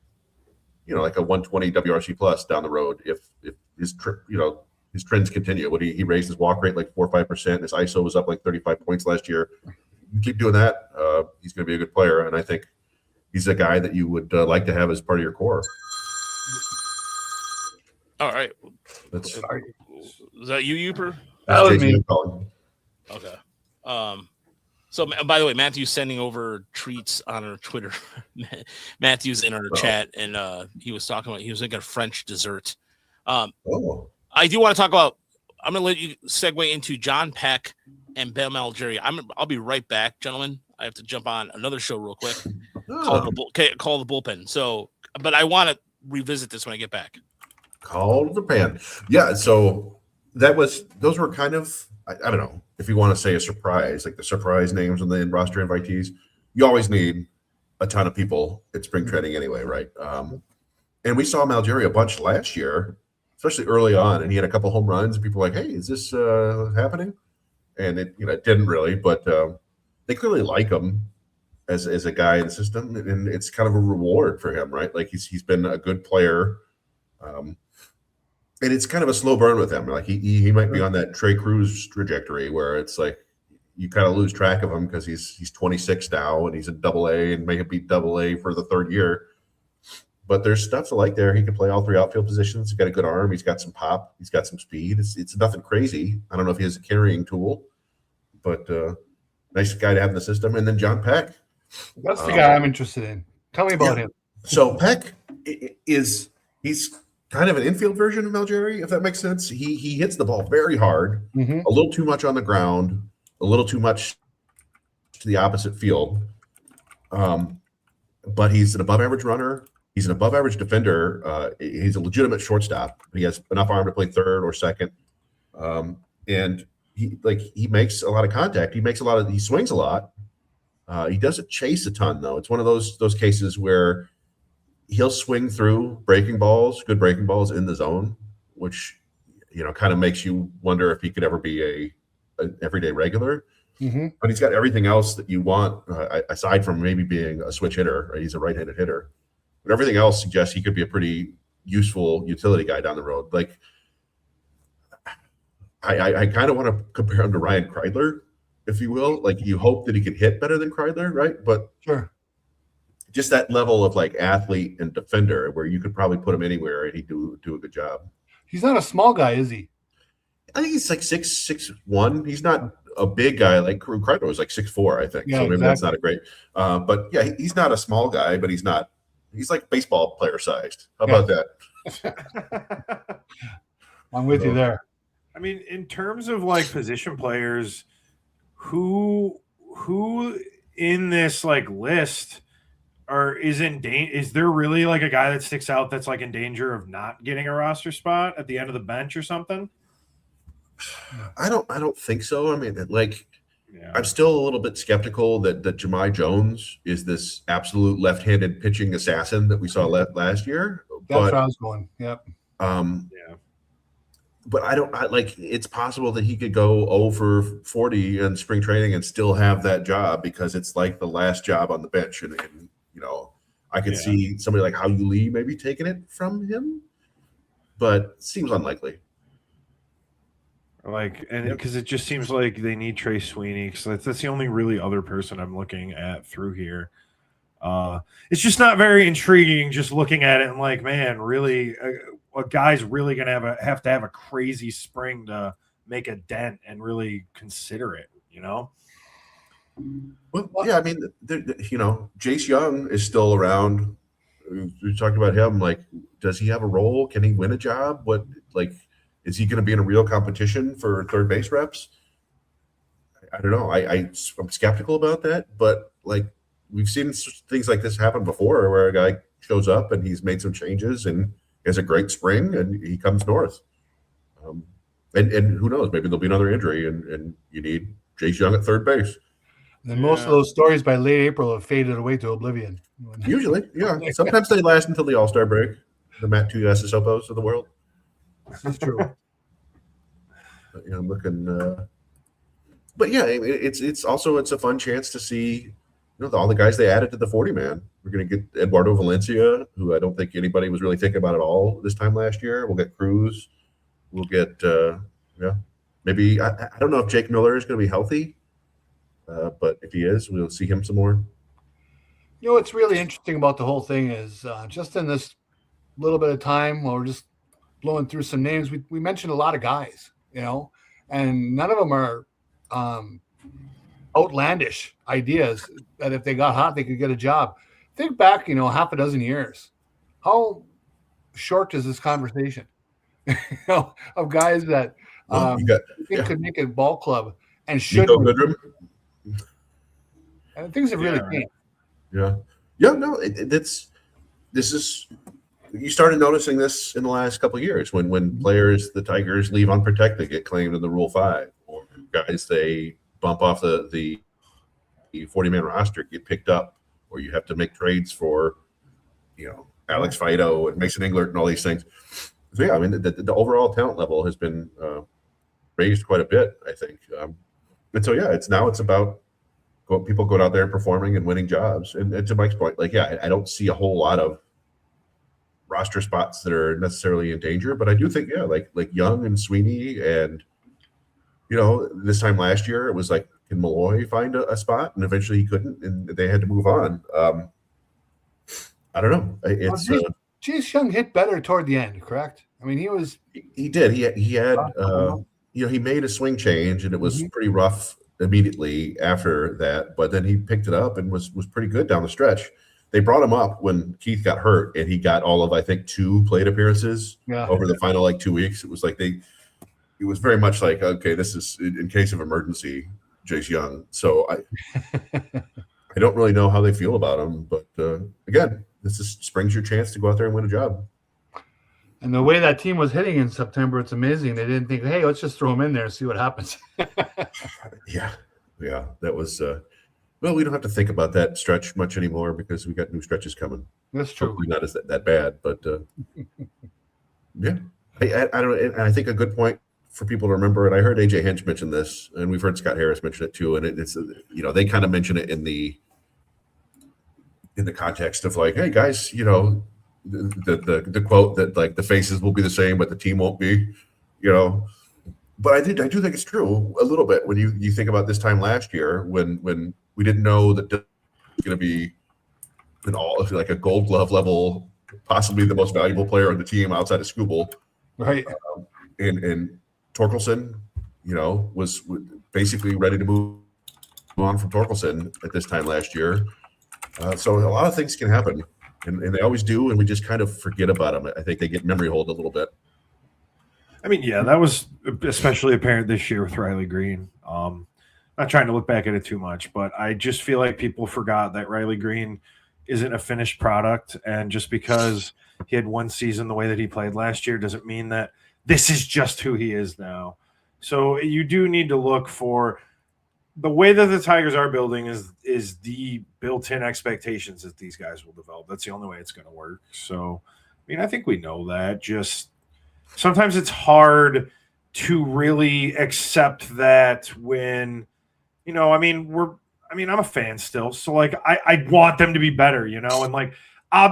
like a 120 WRC plus down the road if his his trends continue. He raised his walk rate like 4 or 5%. His ISO was up like 35 points last year. You keep doing that, he's going to be a good player, and I think he's a guy that you would like to have as part of your core. All right. That's Is that you, Uper? That was me. Okay. So, by the way, Matthew's sending over treats on our Twitter. Matthew's in our chat, and he was talking about he was making a French dessert. I do want to talk about. I'm going to let you segue into John Peck and Bam Algeri. I'll be right back, gentlemen. I have to jump on another show real quick. Call the bullpen. So, but I want to revisit this when I get back. Call the pen. Yeah, so those were kind of, I don't know if you want to say a surprise, like the surprise names on the roster invitees. You always need a ton of people at spring training anyway, right? And we saw Algeri a bunch last year, especially early on, and he had a couple home runs. And people were like, hey, is this happening? And it didn't really, but they clearly like him as a guy in the system, and it's kind of a reward for him, right? Like he's been a good player. And it's kind of a slow burn with him. Like he might be on that Trey Cruz trajectory where it's like you kind of lose track of him because he's 26 now and he's in Double-A and may be Double-A for the third year. But there's stuff to like there. He can play all three outfield positions. He's got a good arm. He's got some pop. He's got some speed. It's nothing crazy. I don't know if he has a carrying tool, but nice guy to have in the system. And then John Peck. That's the guy I'm interested in. Tell me about him. So Peck he's kind of an infield version of Algeri, if that makes sense. He hits the ball very hard, a little too much on the ground, a little too much the opposite field. But he's an above-average runner. He's an above-average defender. He's a legitimate shortstop. He has enough arm to play third or second, and he makes a lot of contact. He swings a lot. He doesn't chase a ton though. It's one of those cases where he'll swing through good breaking balls in the zone, which kind of makes you wonder if he could ever be an everyday regular. Mm-hmm. But he's got everything else that you want, aside from maybe being a switch hitter. Right? He's a right-handed hitter, but everything else suggests he could be a pretty useful utility guy down the road. Like, I kind of want to compare him to Ryan Kreidler, if you will. Like, you hope that he can hit better than Kreidler, right? But sure, just that level of like athlete and defender, where you could probably put him anywhere and he'd do a good job. He's not a small guy, is he? I think he's like 6'1". He's not a big guy. Like Kreidler was like 6'4", I think. Yeah, so maybe exactly. That's not a great. But yeah, he's not a small guy, but he's not. He's like baseball player sized. How about that? I'm with you there. I mean, in terms of like position players, who in this like list is there really like a guy that sticks out that's like in danger of not getting a roster spot at the end of the bench or something? I don't think so. I mean, I'm still a little bit skeptical that Jahmai Jones is this absolute left-handed pitching assassin that we saw last year. That's where I was going. Yep. But it's possible that he could go 0 for 40 in spring training and still have that job, because it's like the last job on the bench. And I could see somebody like Hao Yu Lee maybe taking it from him, but it seems unlikely. Because it just seems like they need Trey Sweeney, because that's the only really other person I'm looking at through here. It's just not very intriguing just looking at it and like, man, really, a guy's really going to have to have a crazy spring to make a dent and really consider it, Well, yeah, I mean, Jace Young is still around. We talked about him. Like, does he have a role? Can he win a job? Is he going to be in a real competition for third base reps? I don't know. I'm skeptical about that, but like, we've seen things like this happen before, where a guy shows up and he's made some changes and has a great spring and he comes north. And who knows, maybe there'll be another injury and you need Jace Young at third base. And most of those stories by late April have faded away to oblivion. Usually, yeah. Sometimes they last until the All-Star break, the Matt Tuiasosopo's of the world. That's true. But, I'm looking. But yeah, it's also a fun chance to see, all the guys they added to the 40-man. We're going to get Eduardo Valencia, who I don't think anybody was really thinking about at all this time last year. We'll get Cruz. We'll get maybe I don't know if Jake Miller is going to be healthy, but if he is, we'll see him some more. What's really interesting about the whole thing is just in this little bit of time while we're just blowing through some names, we mentioned a lot of guys, and none of them are outlandish ideas that if they got hot, they could get a job. Think back, half a dozen years. How short is this conversation? Of guys that could make a ball club and should. And things have really changed. Yeah. No, this is. You started noticing this in the last couple of years when players, the Tigers, leave unprotected, get claimed in the Rule 5, or guys they bump off the 40-man roster get picked up, or you have to make trades for, Alex Fido and Mason Englert and all these things. So yeah, I mean the overall talent level has been raised quite a bit, I think. And so yeah, it's about people going out there and performing and winning jobs. And to Mike's point, I don't see a whole lot of roster spots that are necessarily in danger, but I do think, like Young and Sweeney, and this time last year it was like, can Malloy find a spot? And eventually he couldn't, and they had to move on. I don't know. Jace Young hit better toward the end, correct? I mean, he did. He had he made a swing change, and it was pretty rough immediately after that, but then he picked it up and was pretty good down the stretch. They brought him up when Keith got hurt, and he got all of, I think, 2 plate appearances over the final 2 weeks. It was like it was very much like, okay, this is in case of emergency, Jace Young. So I don't really know how they feel about him. But again, this is spring's your chance to go out there and win a job. And the way that team was hitting in September, it's amazing. They didn't think, hey, let's just throw him in there and see what happens. Yeah. That was well, we don't have to think about that stretch much anymore because we got new stretches coming. That's true. Hopefully not as that bad, but yeah. I don't. And I think a good point for people to remember, and I heard AJ Hinch mention this, and we've heard Scott Harris mention it too, and it's they kind of mention it in the context of like, hey guys, the quote that like the faces will be the same, but the team won't be, But I do think it's true a little bit when you think about this time last year when we didn't know that it was going to be like a Gold Glove level, possibly the most valuable player on the team outside of Skubal, right? And Torkelson, was basically ready to move on from Torkelson at this time last year. So a lot of things can happen, and they always do, and we just kind of forget about them. I think they get memory hold a little bit. I mean, yeah, that was especially apparent this year with Riley Green. Not trying to look back at it too much, but I just feel like people forgot that Riley Green isn't a finished product. And just because he had one season the way that he played last year doesn't mean that this is just who he is now. So you do need to look for the way that the Tigers are building is the built-in expectations that these guys will develop. That's the only way it's going to work. So, I mean, I think we know that. Just sometimes it's hard to really accept that when, I'm a fan still. So like, I want them to be better, and like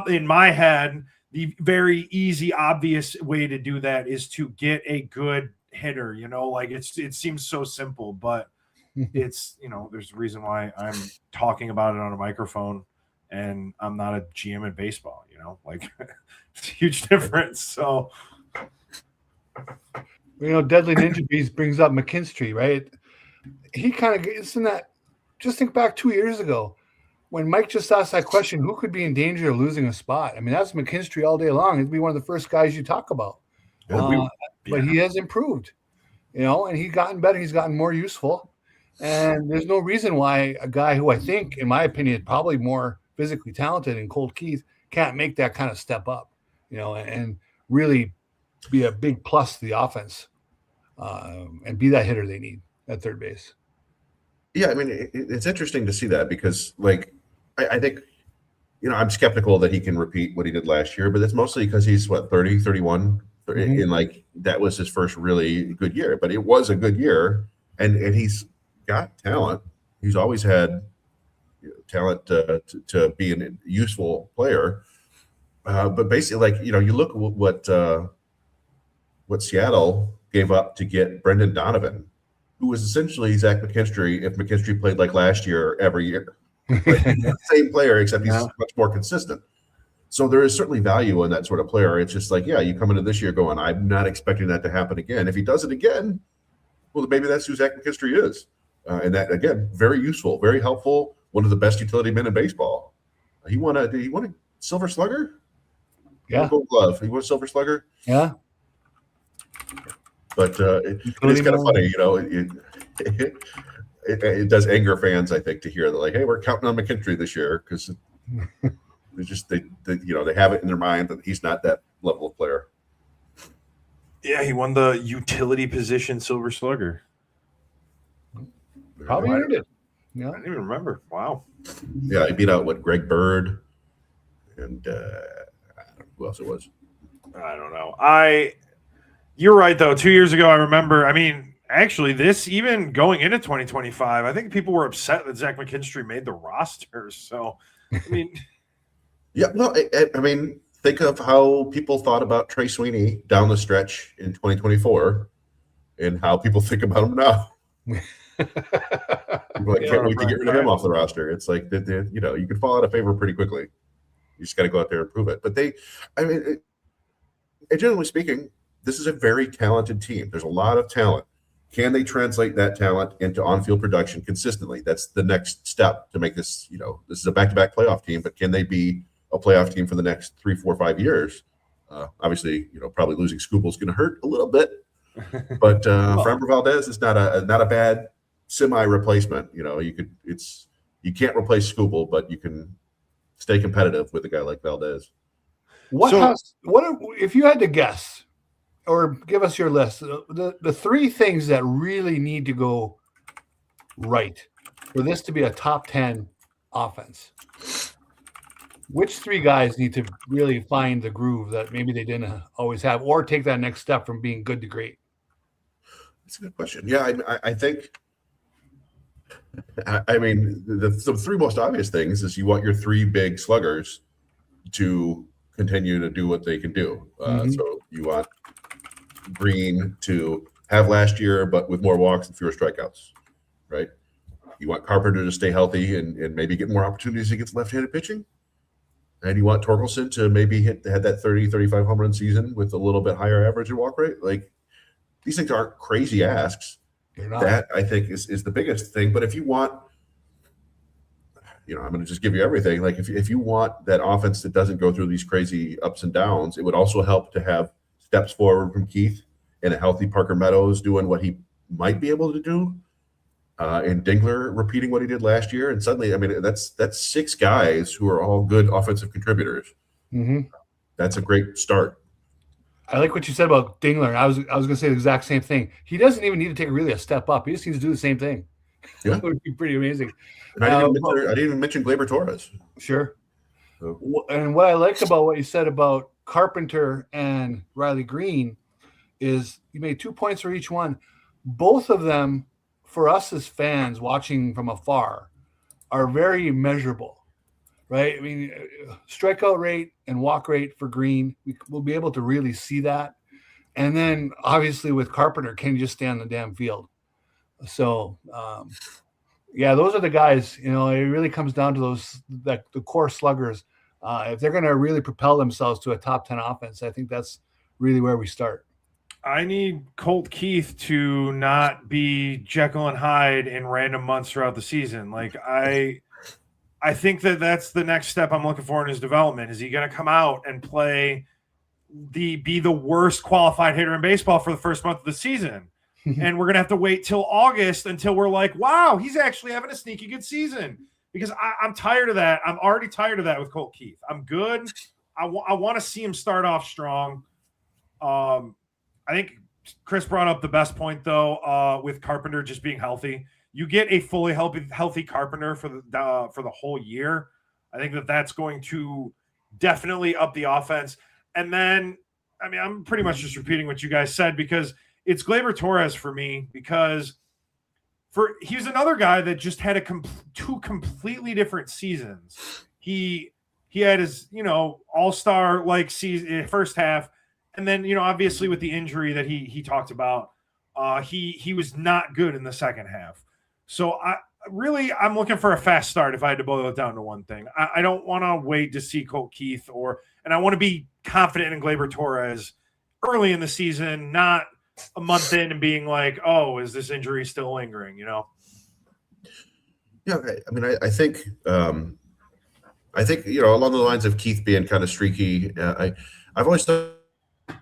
in my head, the very easy, obvious way to do that is to get a good hitter, like it seems so simple, but it's, there's a reason why I'm talking about it on a microphone and I'm not a GM in baseball, like it's a huge difference. So, Deadly Ninja Beast brings up McKinstry, right? He kind of gets in that. Just think back 2 years ago when Mike just asked that question, who could be in danger of losing a spot? I mean, that's McKinstry all day long. He'd be one of the first guys you talk about. But he has improved, and he's gotten better. He's gotten more useful. And there's no reason why a guy who I think, in my opinion, is probably more physically talented than Colt Keith can't make that kind of step up, and really be a big plus to the offense and be that hitter they need at third base. Yeah, I mean, it's interesting to see that because, like, I think, I'm skeptical that he can repeat what he did last year, but that's mostly because he's, 30, 31, mm-hmm. And, like, that was his first really good year. But it was a good year, and he's got talent. He's always had talent to be a useful player. But basically, like, you look at what Seattle gave up to get Brendan Donovan, who was essentially Zach McKinstry if McKinstry played like last year every year. Like, he's the same player, except he's much more consistent. So there is certainly value in that sort of player. It's just like, yeah, you come into this year going, I'm not expecting that to happen again. If he does it again, well, maybe that's who Zach McKinstry is. And that, again, very useful, very helpful, one of the best utility men in baseball. He won a Silver Slugger? Yeah. Gold Glove. He won a Silver Slugger? Yeah. But it is kind of funny, it does anger fans, I think, to hear that, like, hey, we're counting on McKinstry this year because they have it in their mind that he's not that level of player. Yeah, he won the utility position Silver Slugger. Probably earned it. Yeah, I didn't even remember. Wow. Yeah, he beat out Greg Bird and I don't know who else it was. I don't know. You're right, though. 2 years ago, I remember, actually, even going into 2025, I think people were upset that Zach McKinstry made the roster. So, yeah, no, think of how people thought about Trey Sweeney down the stretch in 2024 and how people think about him now. People can't wait to get rid of him off the roster. It's like, you can fall out of favor pretty quickly. You just got to go out there and prove it. But generally speaking, this is a very talented team. There's a lot of talent. Can they translate that talent into on-field production consistently? That's the next step to make this, this is a back-to-back playoff team, but can they be a playoff team for the next 3, 4, 5 years? Obviously, probably losing Skubal is going to hurt a little bit, but Framber Valdez is not a bad semi replacement. You can't replace Skubal, but you can stay competitive with a guy like Valdez. What if you had to guess or give us your list, the three things that really need to go right for this to be a top 10 offense? Which three guys need to really find the groove that maybe they didn't always have, or take that next step from being good to great? That's a good question. Yeah, I think. I mean, the three most obvious things is you want your three big sluggers to continue to do what they can do. So you want Green to have last year, but with more walks and fewer strikeouts, right? You want Carpenter to stay healthy and maybe get more opportunities against left-handed pitching. And you want Torkelson to maybe had that 30, 35 home run season with a little bit higher average in walk rate. Like, these things aren't crazy asks. That, I think, is the biggest thing. But if you want, I'm going to just give you everything. Like, if you want that offense that doesn't go through these crazy ups and downs, it would also help to have steps forward from Keith and a healthy Parker Meadows doing what he might be able to do. And Dingler repeating what he did last year. And suddenly, I mean, that's six guys who are all good offensive contributors. That's a great start. I like what you said about Dingler. I was going to say the exact same thing. He doesn't even need to take really a step up. He just needs to do the same thing. Yeah. That would be pretty amazing. And I didn't even mention Gleyber Torres. Sure. So. And what I like about what you said about Carpenter and Riley Green is you made 2 points for each one. Both of them, for us as fans watching from afar, are very measurable. Right? I mean, strikeout rate and walk rate for Green, we'll be able to really see that. And then, obviously, with Carpenter, can you just stay on the damn field? So, those are the guys. It really comes down to the core sluggers. If they're going to really propel themselves to a top 10 offense, I think that's really where we start. I need Colt Keith to not be Jekyll and Hyde in random months throughout the season. Like, I think that's the next step I'm looking for in his development. Is he going to come out and be the worst qualified hitter in baseball for the first month of the season? And we're going to have to wait till August until we're like, wow, he's actually having a sneaky good season. Because I'm tired of that. I'm already tired of that with Colt Keith. I'm good. I want to see him start off strong. I think Chris brought up the best point, though, with Carpenter just being healthy. You get a fully healthy Carpenter for the whole year. I think that's going to definitely up the offense. And then, I mean, I'm pretty much just repeating what you guys said because it's Gleyber Torres for me because he's another guy that just had two completely different seasons. He had his all-star like season first half, and then obviously with the injury that he talked about, he was not good in the second half. So I'm looking for a fast start if I had to boil it down to one thing. I don't want to wait to see Colt Keith and I want to be confident in Gleyber Torres early in the season, not a month in and being like, oh, is this injury still lingering? Yeah, I mean, I think along the lines of Keith being kind of streaky, I've always thought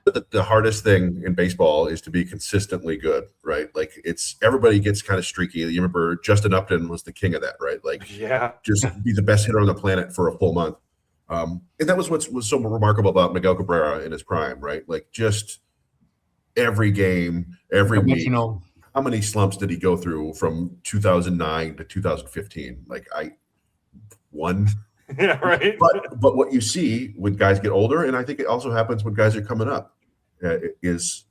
that the hardest thing in baseball is to be consistently good, right? Like everybody gets kind of streaky. You remember Justin Upton was the king of that, right? Like, just be the best hitter on the planet for a full month. And that was what was so remarkable about Miguel Cabrera in his prime, right? Like, just every game, every week. How many slumps did he go through from 2009 to 2015? Like, one. Yeah, right. But what you see when guys get older, and I think it also happens when guys are coming up, is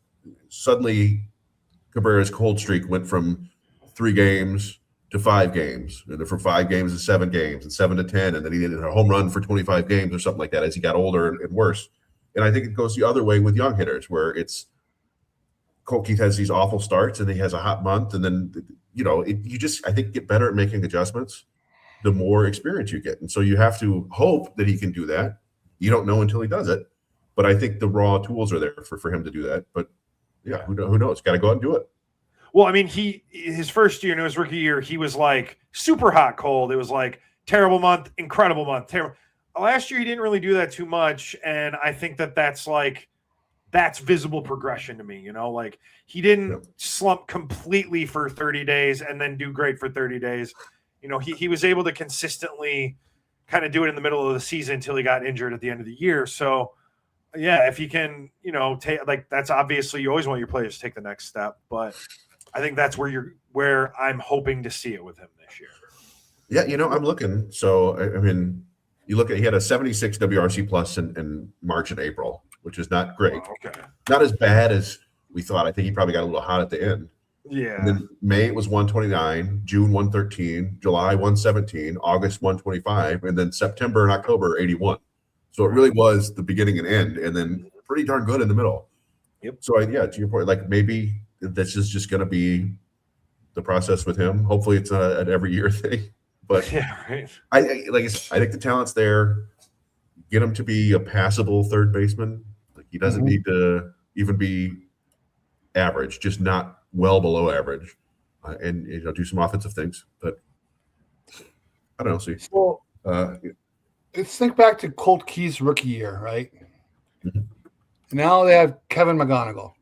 suddenly Cabrera's cold streak went from 3 games to 5 games, and then from 5 games to 7 games, and 7 to 10, and then he did a home run for 25 games or something like that as he got older and worse. And I think it goes the other way with young hitters, where it's Colt Keith has these awful starts, and he has a hot month, and then you just, I think, get better at making adjustments the more experience you get. And so you have to hope that he can do that. You don't know until he does it. But I think the raw tools are there for him to do that. But, who knows? Got to go out and do it. Well, I mean, his first year, his rookie year, he was like super hot, cold. It was like terrible month, incredible month, terrible. Last year, he didn't really do that too much. And I think that's that's visible progression to me. You know, like he didn't slump completely for 30 days and then do great for 30 days. You know, he was able to consistently kind of do it in the middle of the season until he got injured at the end of the year. So, yeah, if he can, you know, take, like, that's obviously you always want your players to take the next step, but I think that's where I'm hoping to see it with him this year. Yeah, you know, I'm looking. So, I mean, you look at, he had a 76 WRC plus in March and April, which is not great. Oh, okay. Not as bad as we thought. I think he probably got a little hot at the end. Yeah. And then May it was 129, June 113, July 117, August 125, and then September and October 81. So it really was the beginning and end, and then pretty darn good in the middle. Yep. So yeah, to your point, like maybe this is just going to be the process with him. Hopefully, it's an every year thing. But yeah, right. I think the talent's there. Get him to be a passable third baseman. Like he doesn't need to even be average, just not well below average, and you know, do some offensive things. But I don't know. See, so let's think back to Colt Keith's rookie year, right? Mm-hmm. Now they have Kevin McGonigal.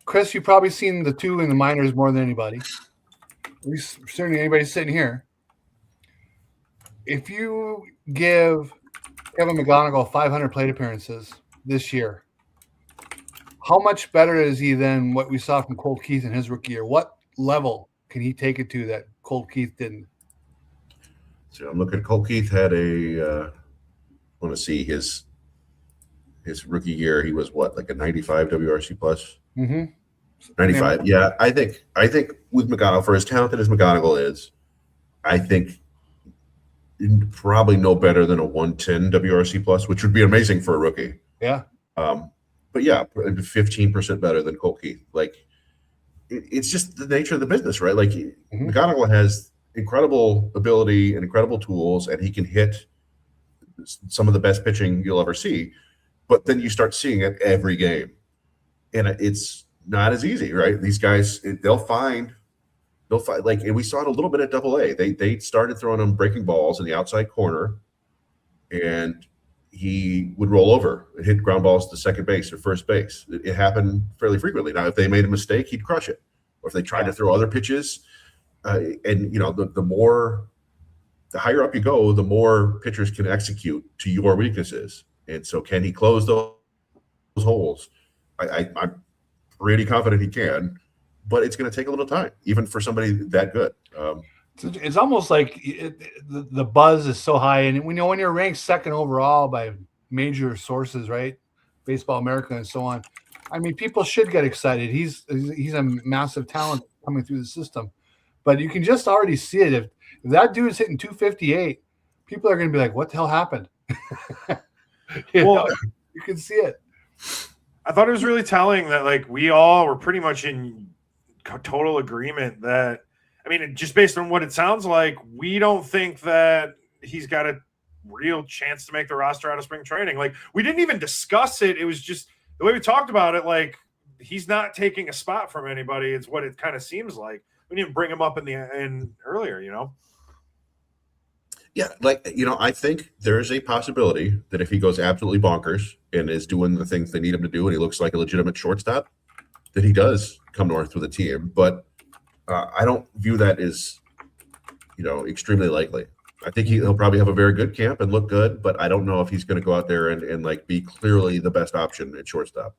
Chris, you've probably seen the two in the minors more than anybody. At least certainly anybody sitting here. If you give Kevin McGonigal 500 plate appearances this year, how much better is he than what we saw from Colt Keith in his rookie year? What level can he take it to that Colt Keith didn't? So I'm looking. Colt Keith had I want to see his rookie year. He was what, like a 95 WRC plus? Mm-hmm. 95. Yeah, I think with McGonigal, for as talented as McGonigal is, I think probably no better than a 110 WRC plus, which would be amazing for a rookie. Yeah. But yeah, 15% better than Colt Keith. Like it's just the nature of the business, right? Like McGonigal has incredible ability and incredible tools, and he can hit some of the best pitching you'll ever see. But then you start seeing it every game, and it's not as easy, right? These guys, they'll find like, and we saw it a little bit at AA. They started throwing him breaking balls in the outside corner, and he would roll over and hit ground balls to second base or first base. It happened fairly frequently. Now, if they made a mistake, he'd crush it. Or if they tried to throw other pitches, and you know, the higher up you go, the more pitchers can execute to your weaknesses. And so, can he close those holes? I'm pretty confident he can, but it's going to take a little time, even for somebody that good. It's almost like the buzz is so high, and we know when you're ranked second overall by major sources, right? Baseball America and so on. I mean, people should get excited. He's a massive talent coming through the system, but you can just already see it. If that dude's hitting 258, people are going to be like, "What the hell happened?" You can see it. I thought it was really telling that, like, we all were pretty much in total agreement that, I mean, just based on what it sounds like, we don't think that he's got a real chance to make the roster out of spring training. Like, we didn't even discuss it. It was just the way we talked about it. Like, he's not taking a spot from anybody. It's what it kind of seems like. We didn't bring him up in earlier, you know? Yeah, like, you know, I think there is a possibility that if he goes absolutely bonkers and is doing the things they need him to do, and he looks like a legitimate shortstop, that he does come north with a team. But I don't view that as, you know, extremely likely. I think he'll probably have a very good camp and look good, but I don't know if he's going to go out there and like be clearly the best option at shortstop.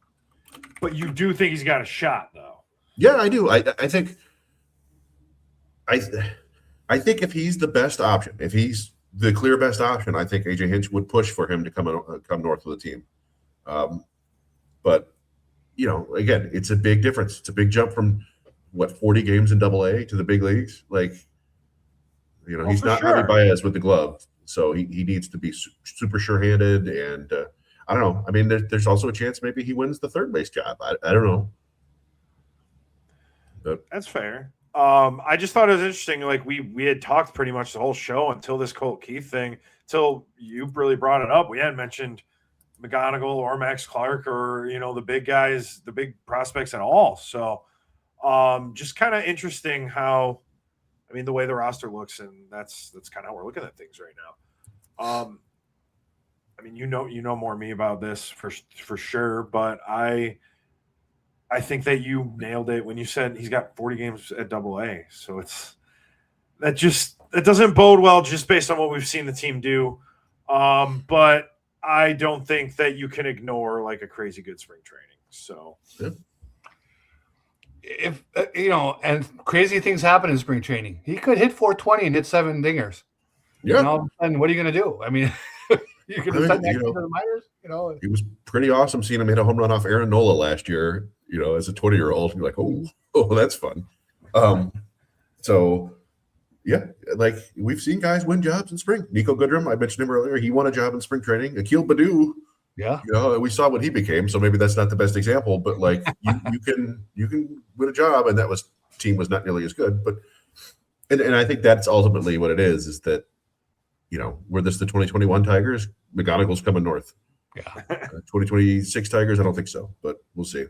But you do think he's got a shot, though? Yeah, I do. I think if he's the best option, if he's the clear best option, I think AJ Hinch would push for him to come north with the team. But you know, again, it's a big difference. It's a big jump from 40 games in AA to the big leagues. Like, you know, he's not Javi Baez with the glove, so he needs to be super sure-handed. And I don't know. I mean, there's also a chance maybe he wins the third base job. I don't know. But that's fair. I just thought it was interesting. Like, we had talked pretty much the whole show until this Colt Keith thing, until you really brought it up. We hadn't mentioned McGonigal or Max Clark or, you know, the big guys, the big prospects at all. So just kind of interesting how, I mean, the way the roster looks, and that's kind of how we're looking at things right now. I mean, you know more me about this for sure, but I think that you nailed it when you said he's got 40 games at AA. So that doesn't bode well just based on what we've seen the team do. But I don't think that you can ignore like a crazy good spring training. So if and crazy things happen in spring training, he could hit 420 and hit 7 dingers. Yeah. And all of a sudden, what are you going to do? I mean, you can send that to the minors. It was pretty awesome seeing him hit a home run off Aaron Nola last year. As a 20-year-old, you're like, oh, that's fun. So yeah, like we've seen guys win jobs in spring. Nico Goodrum, I mentioned him earlier. He won a job in spring training. Akil Baddoo. Yeah. We saw what he became, so maybe that's not the best example, but like you can win a job, and that team was not nearly as good. But and I think that's ultimately what it is that were this the 2021 Tigers, McGonigal's coming north. Yeah. 2026 Tigers, I don't think so, but we'll see.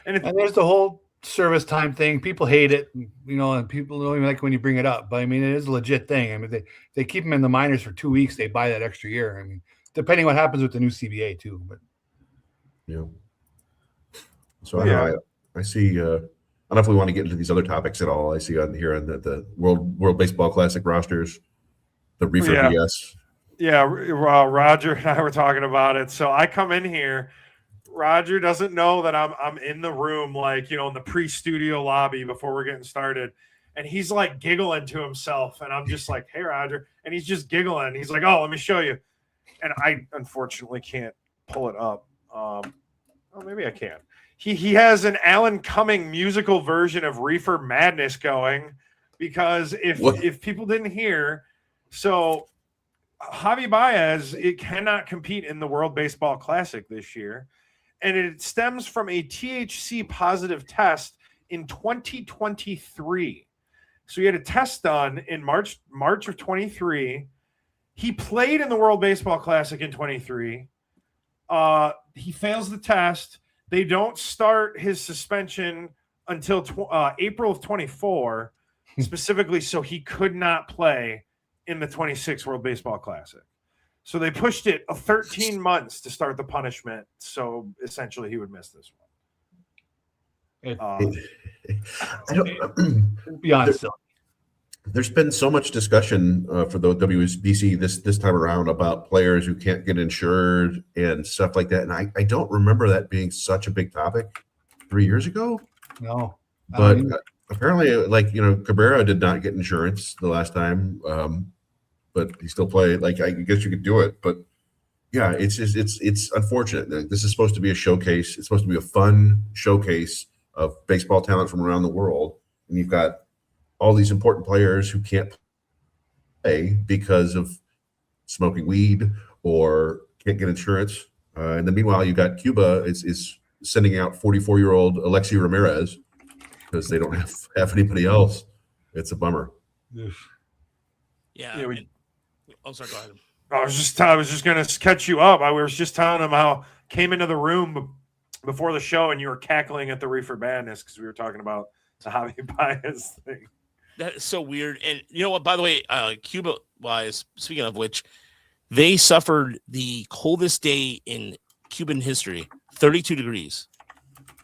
And there's the whole service time thing. People hate it, and people don't even like when you bring it up. But I mean, it is a legit thing. I mean, they keep them in the minors for 2 weeks. They buy that extra year. I mean, depending what happens with the new CBA too. But yeah. So I see. I don't know if we want to get into these other topics at all. I see on the World Baseball Classic rosters, the reefer BS. Yeah, Roger and I were talking about it. So I come in here. Roger doesn't know that I'm in the room, like, in the pre-studio lobby before we're getting started. And he's like giggling to himself. And I'm just like, hey, Roger. And he's just giggling. He's like, oh, let me show you. And I unfortunately can't pull it up. Maybe I can. He has an Alan Cumming musical version of Reefer Madness going, because if people didn't hear, so Javi Baez, it cannot compete in the World Baseball Classic this year. And it stems from a THC positive test in 2023. So he had a test done in March of 23. He played in the World Baseball Classic in 23. He fails the test. They don't start his suspension until April of 24, specifically so he could not play in the 26 World Baseball Classic. So they pushed it 13 months to start the punishment. So essentially he would miss this one. I don't be honest. There's been so much discussion for the WBC this time around about players who can't get insured and stuff like that. And I don't remember that being such a big topic 3 years ago. No. But apparently, like, Cabrera did not get insurance the last time. But he still played. Like, I guess you could do it, but yeah, it's unfortunate. This is supposed to be a showcase. It's supposed to be a fun showcase of baseball talent from around the world, and you've got all these important players who can't play because of smoking weed or can't get insurance. And then meanwhile, you got Cuba is sending out 44-year-old Alexi Ramirez because they don't have anybody else. It's a bummer. Yeah. Sorry, go ahead. I was just going to catch you up. I was just telling him how I came into the room before the show and you were cackling at the Reefer Madness because we were talking about the Javi Baez thing. That is so weird. And you know what, by the way, Cuba-wise, speaking of which, they suffered the coldest day in Cuban history, 32 degrees.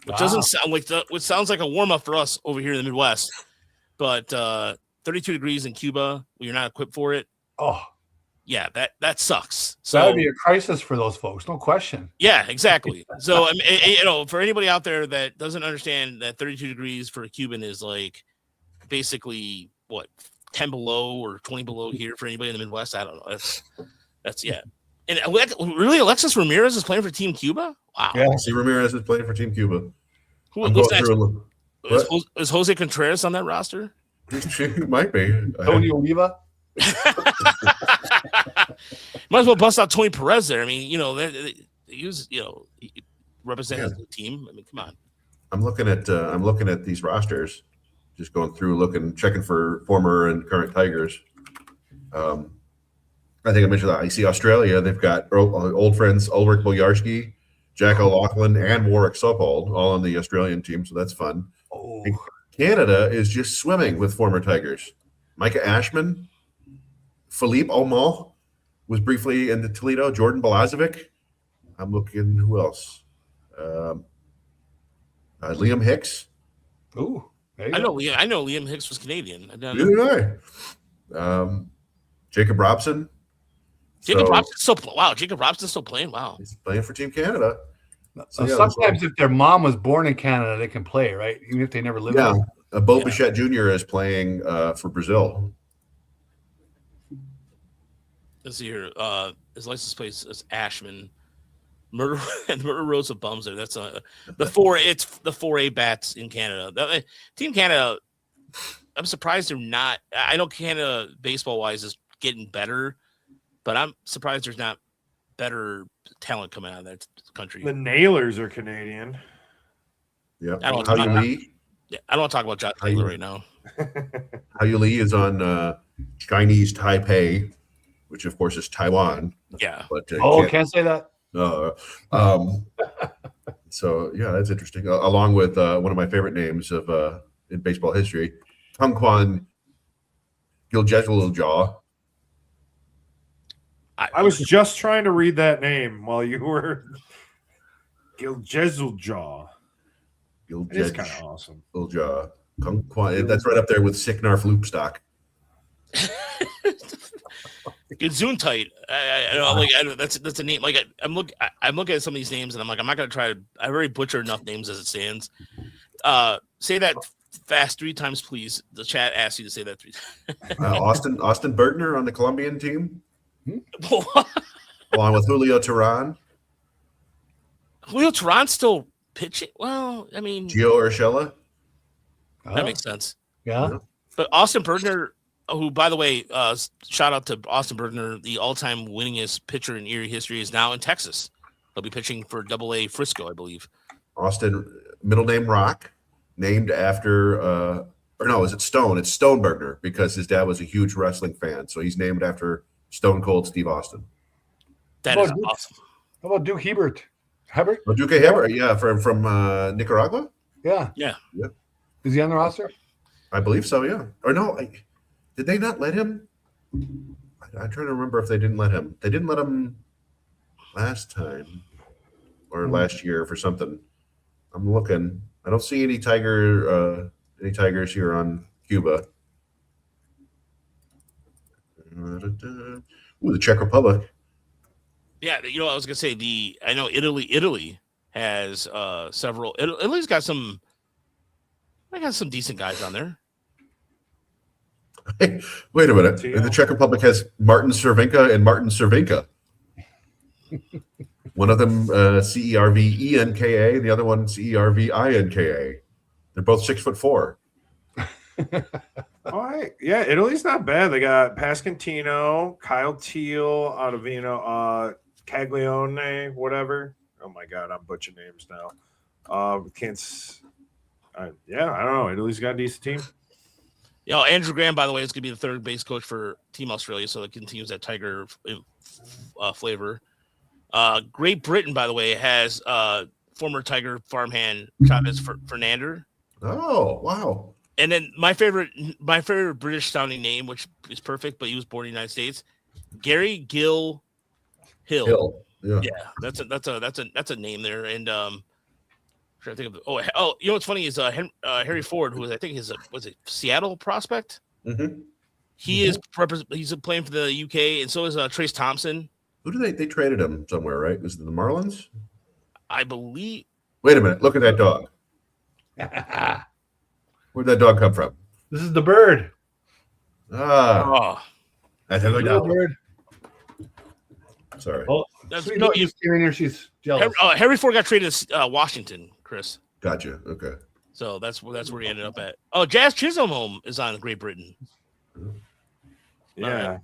Which doesn't sound like which sounds like a warm-up for us over here in the Midwest. But 32 degrees in Cuba, you're not equipped for it. Oh. Yeah, that sucks. So that would be a crisis for those folks, no question. Yeah, exactly. So I mean, for anybody out there that doesn't understand that 32 degrees for a Cuban is like basically what 10 below or 20 below here for anybody in the Midwest. I don't know. That's yeah. And really, Alexis Ramirez is playing for Team Cuba. Wow. Yeah, see, Ramirez is playing for Team Cuba. Who's next? Is Jose Contreras on that roster? Might be. Tony Oliva. Might as well bust out Tony Perez there. I mean, they use, he represents the team. I mean, come on. I'm looking at these rosters, just going through, checking for former and current Tigers. I think I mentioned that. I see Australia. They've got old friends Ulrich Bojarski, Jack O'Loughlin, and Warwick Sopold all on the Australian team, so that's fun. Oh. And Canada is just swimming with former Tigers. Micah Ashman, Philippe Aumont, was briefly in the Toledo. Jordan Balazovic. I'm looking. Who else? Liam Hicks. Ooh, there you I go. know Liam Hicks was Canadian. I don't Neither know. did I. Jacob Robson. Jacob So, Robson's still Jacob Robson's still playing. Wow. he's playing for Team Canada. So sometimes if their mom was born in Canada, they can play, right? Even if they never lived there. Bo Bichette Jr. is playing for Brazil. Let's see here. His license plate is Ashman. Murder Roads of Bums there. That's the 4A bats in Canada. Team Canada, I'm surprised they're not. I know Canada baseball wise is getting better, but I'm surprised there's not better talent coming out of that country. The Nailers are Canadian. Yeah. I don't How Lee. I don't want to talk about John Taylor right now. How Lee is on Chinese Taipei, which of course is Taiwan. Yeah. But can't say that. So yeah, that's interesting. Along with one of my favorite names of in baseball history, Tungkwan Giljesuljaw. I was just trying to read that name while you were Giljesuljaw. It's kind of awesome. Tungkwan. That's right up there with Sicknarf Loopstock. Gesundheit. That's a name. Like I'm looking at some of these names, and I'm like, I'm not gonna try to. I've already butchered enough names as it stands. Say that fast 3 times, please. The chat asks you to say that 3 times. Austin Bergner on the Colombian team, along with Julio Teran. Julio Teran's still pitching. Well, I mean, Gio Urshela. That makes sense. Yeah. But Austin Bergner, who, by the way, shout out to Austin Bergner, the all-time winningest pitcher in Erie history, is now in Texas. He'll be pitching for AA Frisco, I believe. Austin, middle name Rock, named after, or no, is it Stone? It's Stone Bergner because his dad was a huge wrestling fan. So he's named after Stone Cold Steve Austin. That is awesome. How about Duke Hebert? Duque Hebert, yeah, from Nicaragua? Yeah. Is he on the roster? I believe so, yeah. Or no, did they not let him? I'm trying to remember if they didn't let him. They didn't let him last time or last year for something. I'm looking. I don't see any Tigers here on Cuba. Ooh, the Czech Republic. Yeah, I was gonna say I know Italy has several. Italy's got some. I got some decent guys on there. Hey, wait a minute. The Czech Republic has Martin Cervinka and Martin Cervinka. One of them CERVENKA, the other one CERVINKA. They're both 6'4". All right. Yeah, Italy's not bad. They got Pascantino, Kyle Teal, Ottavino, Caglione, whatever. Oh my God, I'm butchering names now. I don't know. Italy's got a decent team. Andrew Graham, by the way, is going to be the third base coach for Team Australia, so it continues that Tiger flavor. Great Britain, by the way, has former Tiger farmhand Chavez Fernander. Oh, wow. And then my favorite British sounding name, which is perfect, but he was born in the United States, Gary Gill Hill. Yeah, that's a name there. And trying to think of what's funny is Harry Ford, who I think was a Seattle prospect. Mm-hmm. He's playing for the UK, and so is Trace Thompson. Who do they traded him somewhere, right? Was it the Marlins? I believe. Wait a minute! Look at that dog. Where'd that dog come from? This is the bird. That's a good bird. Sorry. Well, she's hearing her. She's jealous. Harry Ford got traded to Washington, Chris. Gotcha. Okay. So that's where he ended up at. Oh, Jazz Chisholm is on Great Britain. Yeah. Right.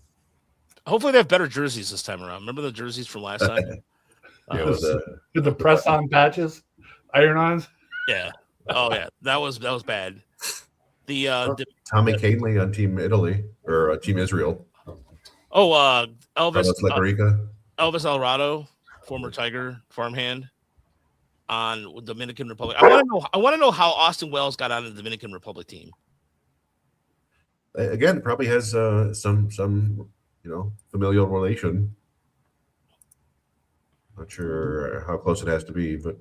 Hopefully they have better jerseys this time around. Remember the jerseys from last time? With the press-on patches, iron-ons. Yeah. Oh yeah, that was bad. Tommy Canley on Team Italy or Team Israel. Oh, Elvis Elvis Alvarado, former Tiger farmhand on Dominican Republic. I want to know how Austin Wells got on the Dominican Republic team. Again, probably has some familial relation. Not sure how close it has to be, but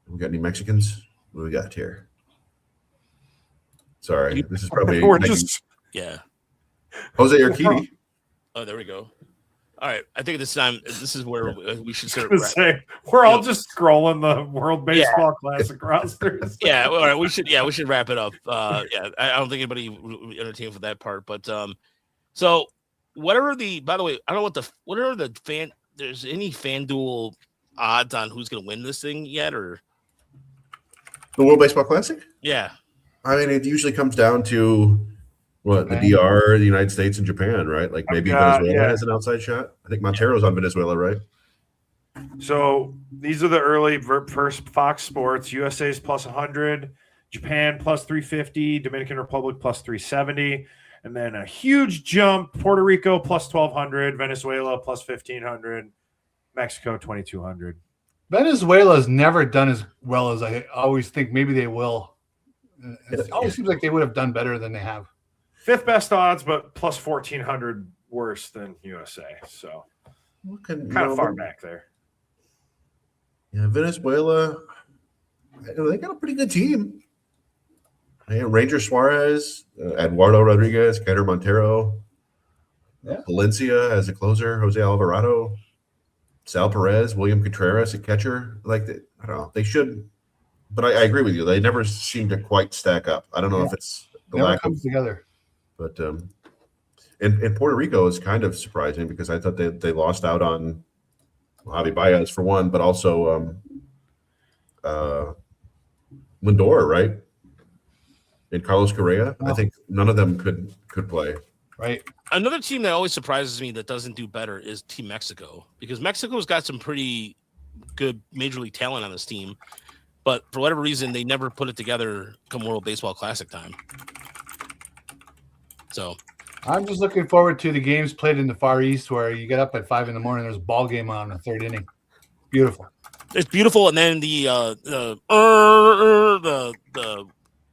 we got any Mexicans? What do we got here? Sorry, this is probably We're just Jose Urquidy. Oh, there we go. All right, I think this is where we should start. We're all just scrolling the World Baseball Classic rosters. Yeah, all right, we should wrap it up. I don't think anybody will be entertained for that part, but so whatever by the way, I don't know whatever there's any FanDuel odds on who's going to win this thing yet, or the World Baseball Classic? Yeah. I mean, it usually comes down to the DR, the United States, and Japan, right? Like maybe Venezuela has an outside shot. I think Montero's on Venezuela, right? So these are the early first Fox Sports. USA's plus 100, Japan plus 350, Dominican Republic plus 370, and then a huge jump: Puerto Rico plus 1,200, Venezuela plus 1,500, Mexico 2,200. Venezuela's never done as well as I always think. Maybe they will. It always seems like they would have done better than they have. Fifth best odds, but plus 1,400 worse than USA. So kind of far back there. Yeah, Venezuela, they got a pretty good team. Ranger Suarez, Eduardo Rodriguez, Keider Montero, Valencia as a closer, Jose Alvarado, Sal Perez, William Contreras, a catcher. I don't know. They should, but I agree with you. They never seem to quite stack up. I don't know if it's the never lack comes together. But and Puerto Rico is kind of surprising because I thought they lost out on Javi Baez for one, but also Lindor, right? And Carlos Correa. I think none of them could play. Right. Another team that always surprises me that doesn't do better is Team Mexico, because Mexico's got some pretty good major league talent on this team, but for whatever reason they never put it together come World Baseball Classic time. So I'm just looking forward to the games played in the Far East where you get up at 5 a.m. There's a ball game on in the third inning. Beautiful. It's beautiful, and then the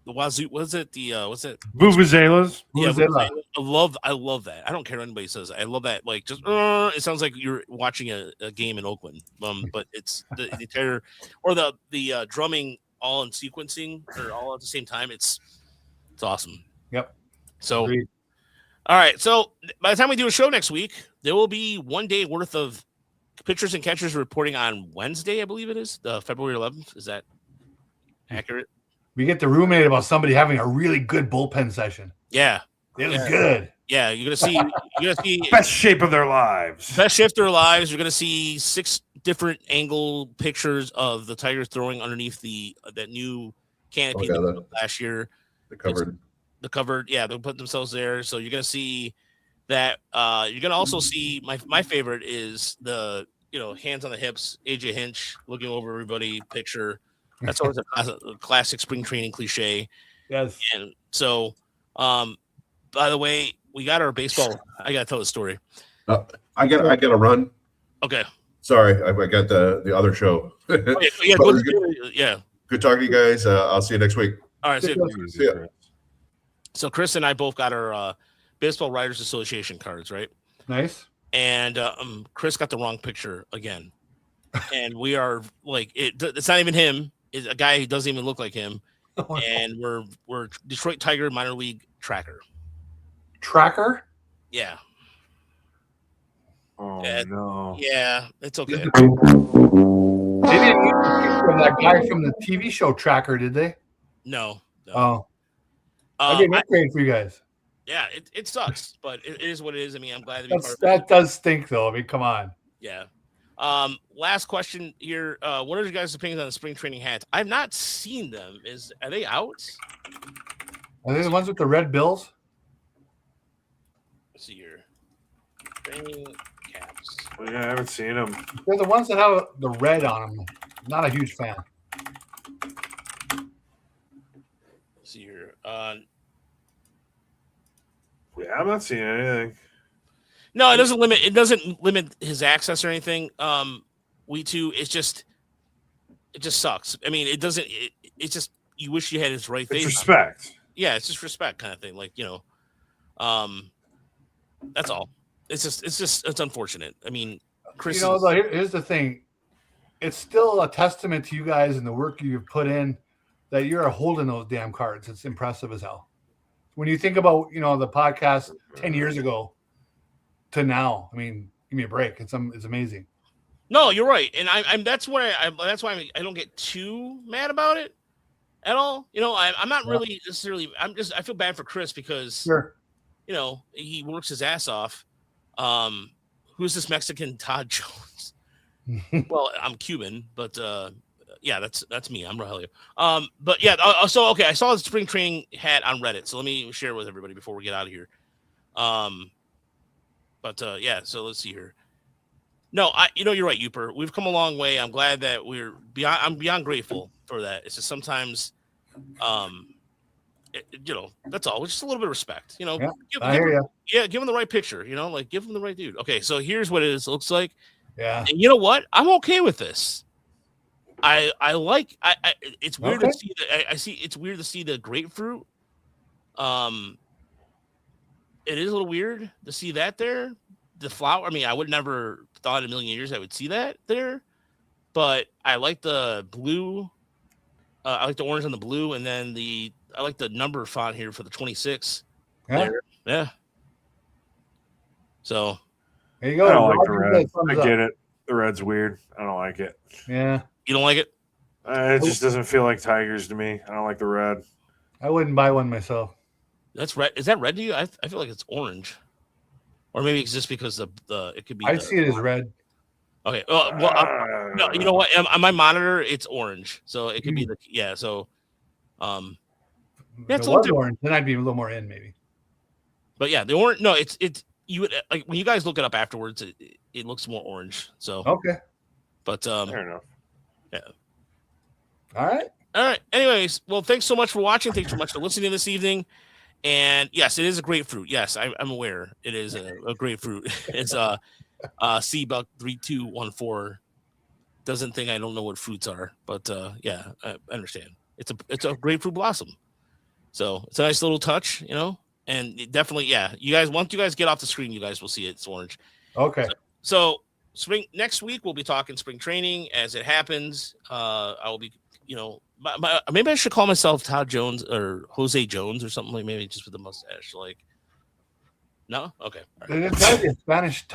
Wazoo, what's it? What's it? Vuvuzelas. Yeah, I love that. I don't care what anybody says. I love that. Like, just it sounds like you're watching a game in Oakland. But it's the entire or the drumming all in sequencing or all at the same time. It's awesome. Yep. So, all right. So by the time we do a show next week, there will be 1 day worth of pitchers and catchers reporting on Wednesday. I believe it is February 11th. Is that accurate? We get the roommate about somebody having a really good bullpen session. Yeah, it was good. Yeah, you're gonna see best shape of their lives. Best shape of their lives. You're gonna see 6 different angle pictures of the Tigers throwing underneath that new canopy last year. The covered, yeah, they'll put themselves there. So you're gonna see that. You're gonna also see my favorite is the hands on the hips, AJ Hinch looking over everybody picture. That's always a classic spring training cliche. Yes. And so, by the way, we got our baseball. I gotta tell the story. I gotta run. Okay. Sorry, I got the other show. Yeah. Good talking to you guys. I'll see you next week. All right. See ya. So Chris and I both got our Baseball Writers Association cards, right? Nice. And Chris got the wrong picture again, and we are like, it's not even him. It's a guy who doesn't even look like him, and we're Detroit Tiger minor league tracker. Tracker? Yeah. Oh no. Yeah, it's okay. They didn't use the picture of that guy from the TV show Tracker, did they? No. Oh. I did an upgrade for you guys. Yeah, it sucks, but it is what it is. I mean, I'm glad to be part of it. That does stink, though. I mean, come on. Yeah. Last question here. What are your guys' opinions on the spring training hats? I've not seen them. Are they out? Are they the ones with the red bills? Let's see here. Training caps. Yeah, I haven't seen them. They're the ones that have the red on them. Not a huge fan. Let's see here. Yeah, I'm not seeing anything. No, it doesn't limit his access or anything. It just sucks. I mean, it's just you wish you had his right face. It's respect. Yeah, it's just respect kind of thing. Like, that's all. it's unfortunate. I mean, Chris, here's the thing. It's still a testament to you guys and the work you've put in that you're holding those damn cards. It's impressive as hell. When you think about, the podcast 10 years ago to now, I mean, give me a break. It's amazing. No, you're right. And that's why I don't get too mad about it at all. I'm not really necessarily, I feel bad for Chris because, sure. He works his ass off. Who's this Mexican Todd Jones? Well, I'm Cuban, but yeah, that's me. I'm Rogelio. But yeah, so okay, I saw the spring training hat on Reddit, so let me share it with everybody before we get out of here. But yeah, so let's see here. No, you're right, Uper. We've come a long way. I'm glad that I'm beyond grateful for that. It's just sometimes, that's all. Just a little bit of respect, I hear you. Yeah, give him the right picture, like give him the right dude. Okay, so here's what it looks like. Yeah. And you know what? I'm okay with this. I like. It's weird to see that. It's weird to see the grapefruit. It is a little weird to see that there. The flower. I mean, I would never thought in a million years I would see that there, but I like the blue. I like the orange and the blue, and then I like the number font here for the 26. Yeah. Yeah. So there you go. I don't like the red. I get it. The red's weird. I don't like it. Yeah. You don't like it? It just doesn't feel like Tigers to me. I don't like the red. I wouldn't buy one myself. That's red. Is that red to you? I feel like it's orange, or maybe it's just because the it could be. I see it as red. Okay. Well, no. You know what? On my monitor, it's orange, so it could be the So, yeah, it's a little orange. Then I'd be a little more in maybe. But yeah, the orange. No, it's you would like when you guys look it up afterwards. It looks more orange. So okay. But fair enough. Yeah. All right. Anyways, well, thanks so much for watching. Thanks so much for listening this evening. And yes, it is a grapefruit. Yes, I'm aware it is a grapefruit. It's C-Buck 3214 doesn't think I don't know what fruits are, but yeah, I understand. It's a grapefruit blossom. So it's a nice little touch, and definitely, yeah. Once you guys get off the screen, you guys will see it's orange. Okay. So next week we'll be talking spring training as it happens. I will be, maybe I should call myself Todd Jones or Jose Jones or something like maybe just with the mustache. Like, no, okay. There's got to be a Spanish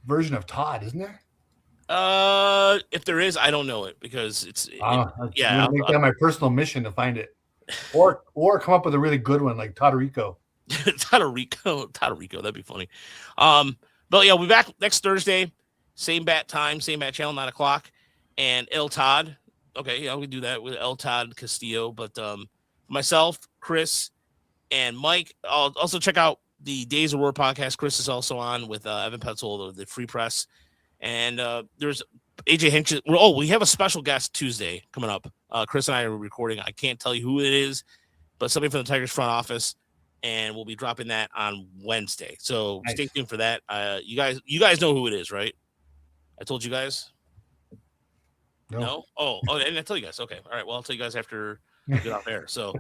version of Todd, isn't there? If there is, I don't know it because I'll make that my personal mission to find it, or come up with a really good one like Todorico. Todorico, that'd be funny. But yeah, we'll be back next Thursday, same bat time, same bat channel, 9:00, and El Todd. Okay, yeah, we do that with El Todd Castillo. But myself, Chris, and Mike. I'll also check out the Days of War podcast. Chris is also on with Evan Petzold, the Free Press. And there's AJ Hinch. We have a special guest Tuesday coming up. Chris and I are recording. I can't tell you who it is, but somebody from the Tigers front office, and we'll be dropping that on Wednesday. So Stay tuned for that. You guys know who it is, right? I told you guys. No? Oh, I didn't tell you guys. Okay. All right. Well, I'll tell you guys after we get off air. So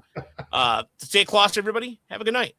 stay close, everybody. Have a good night.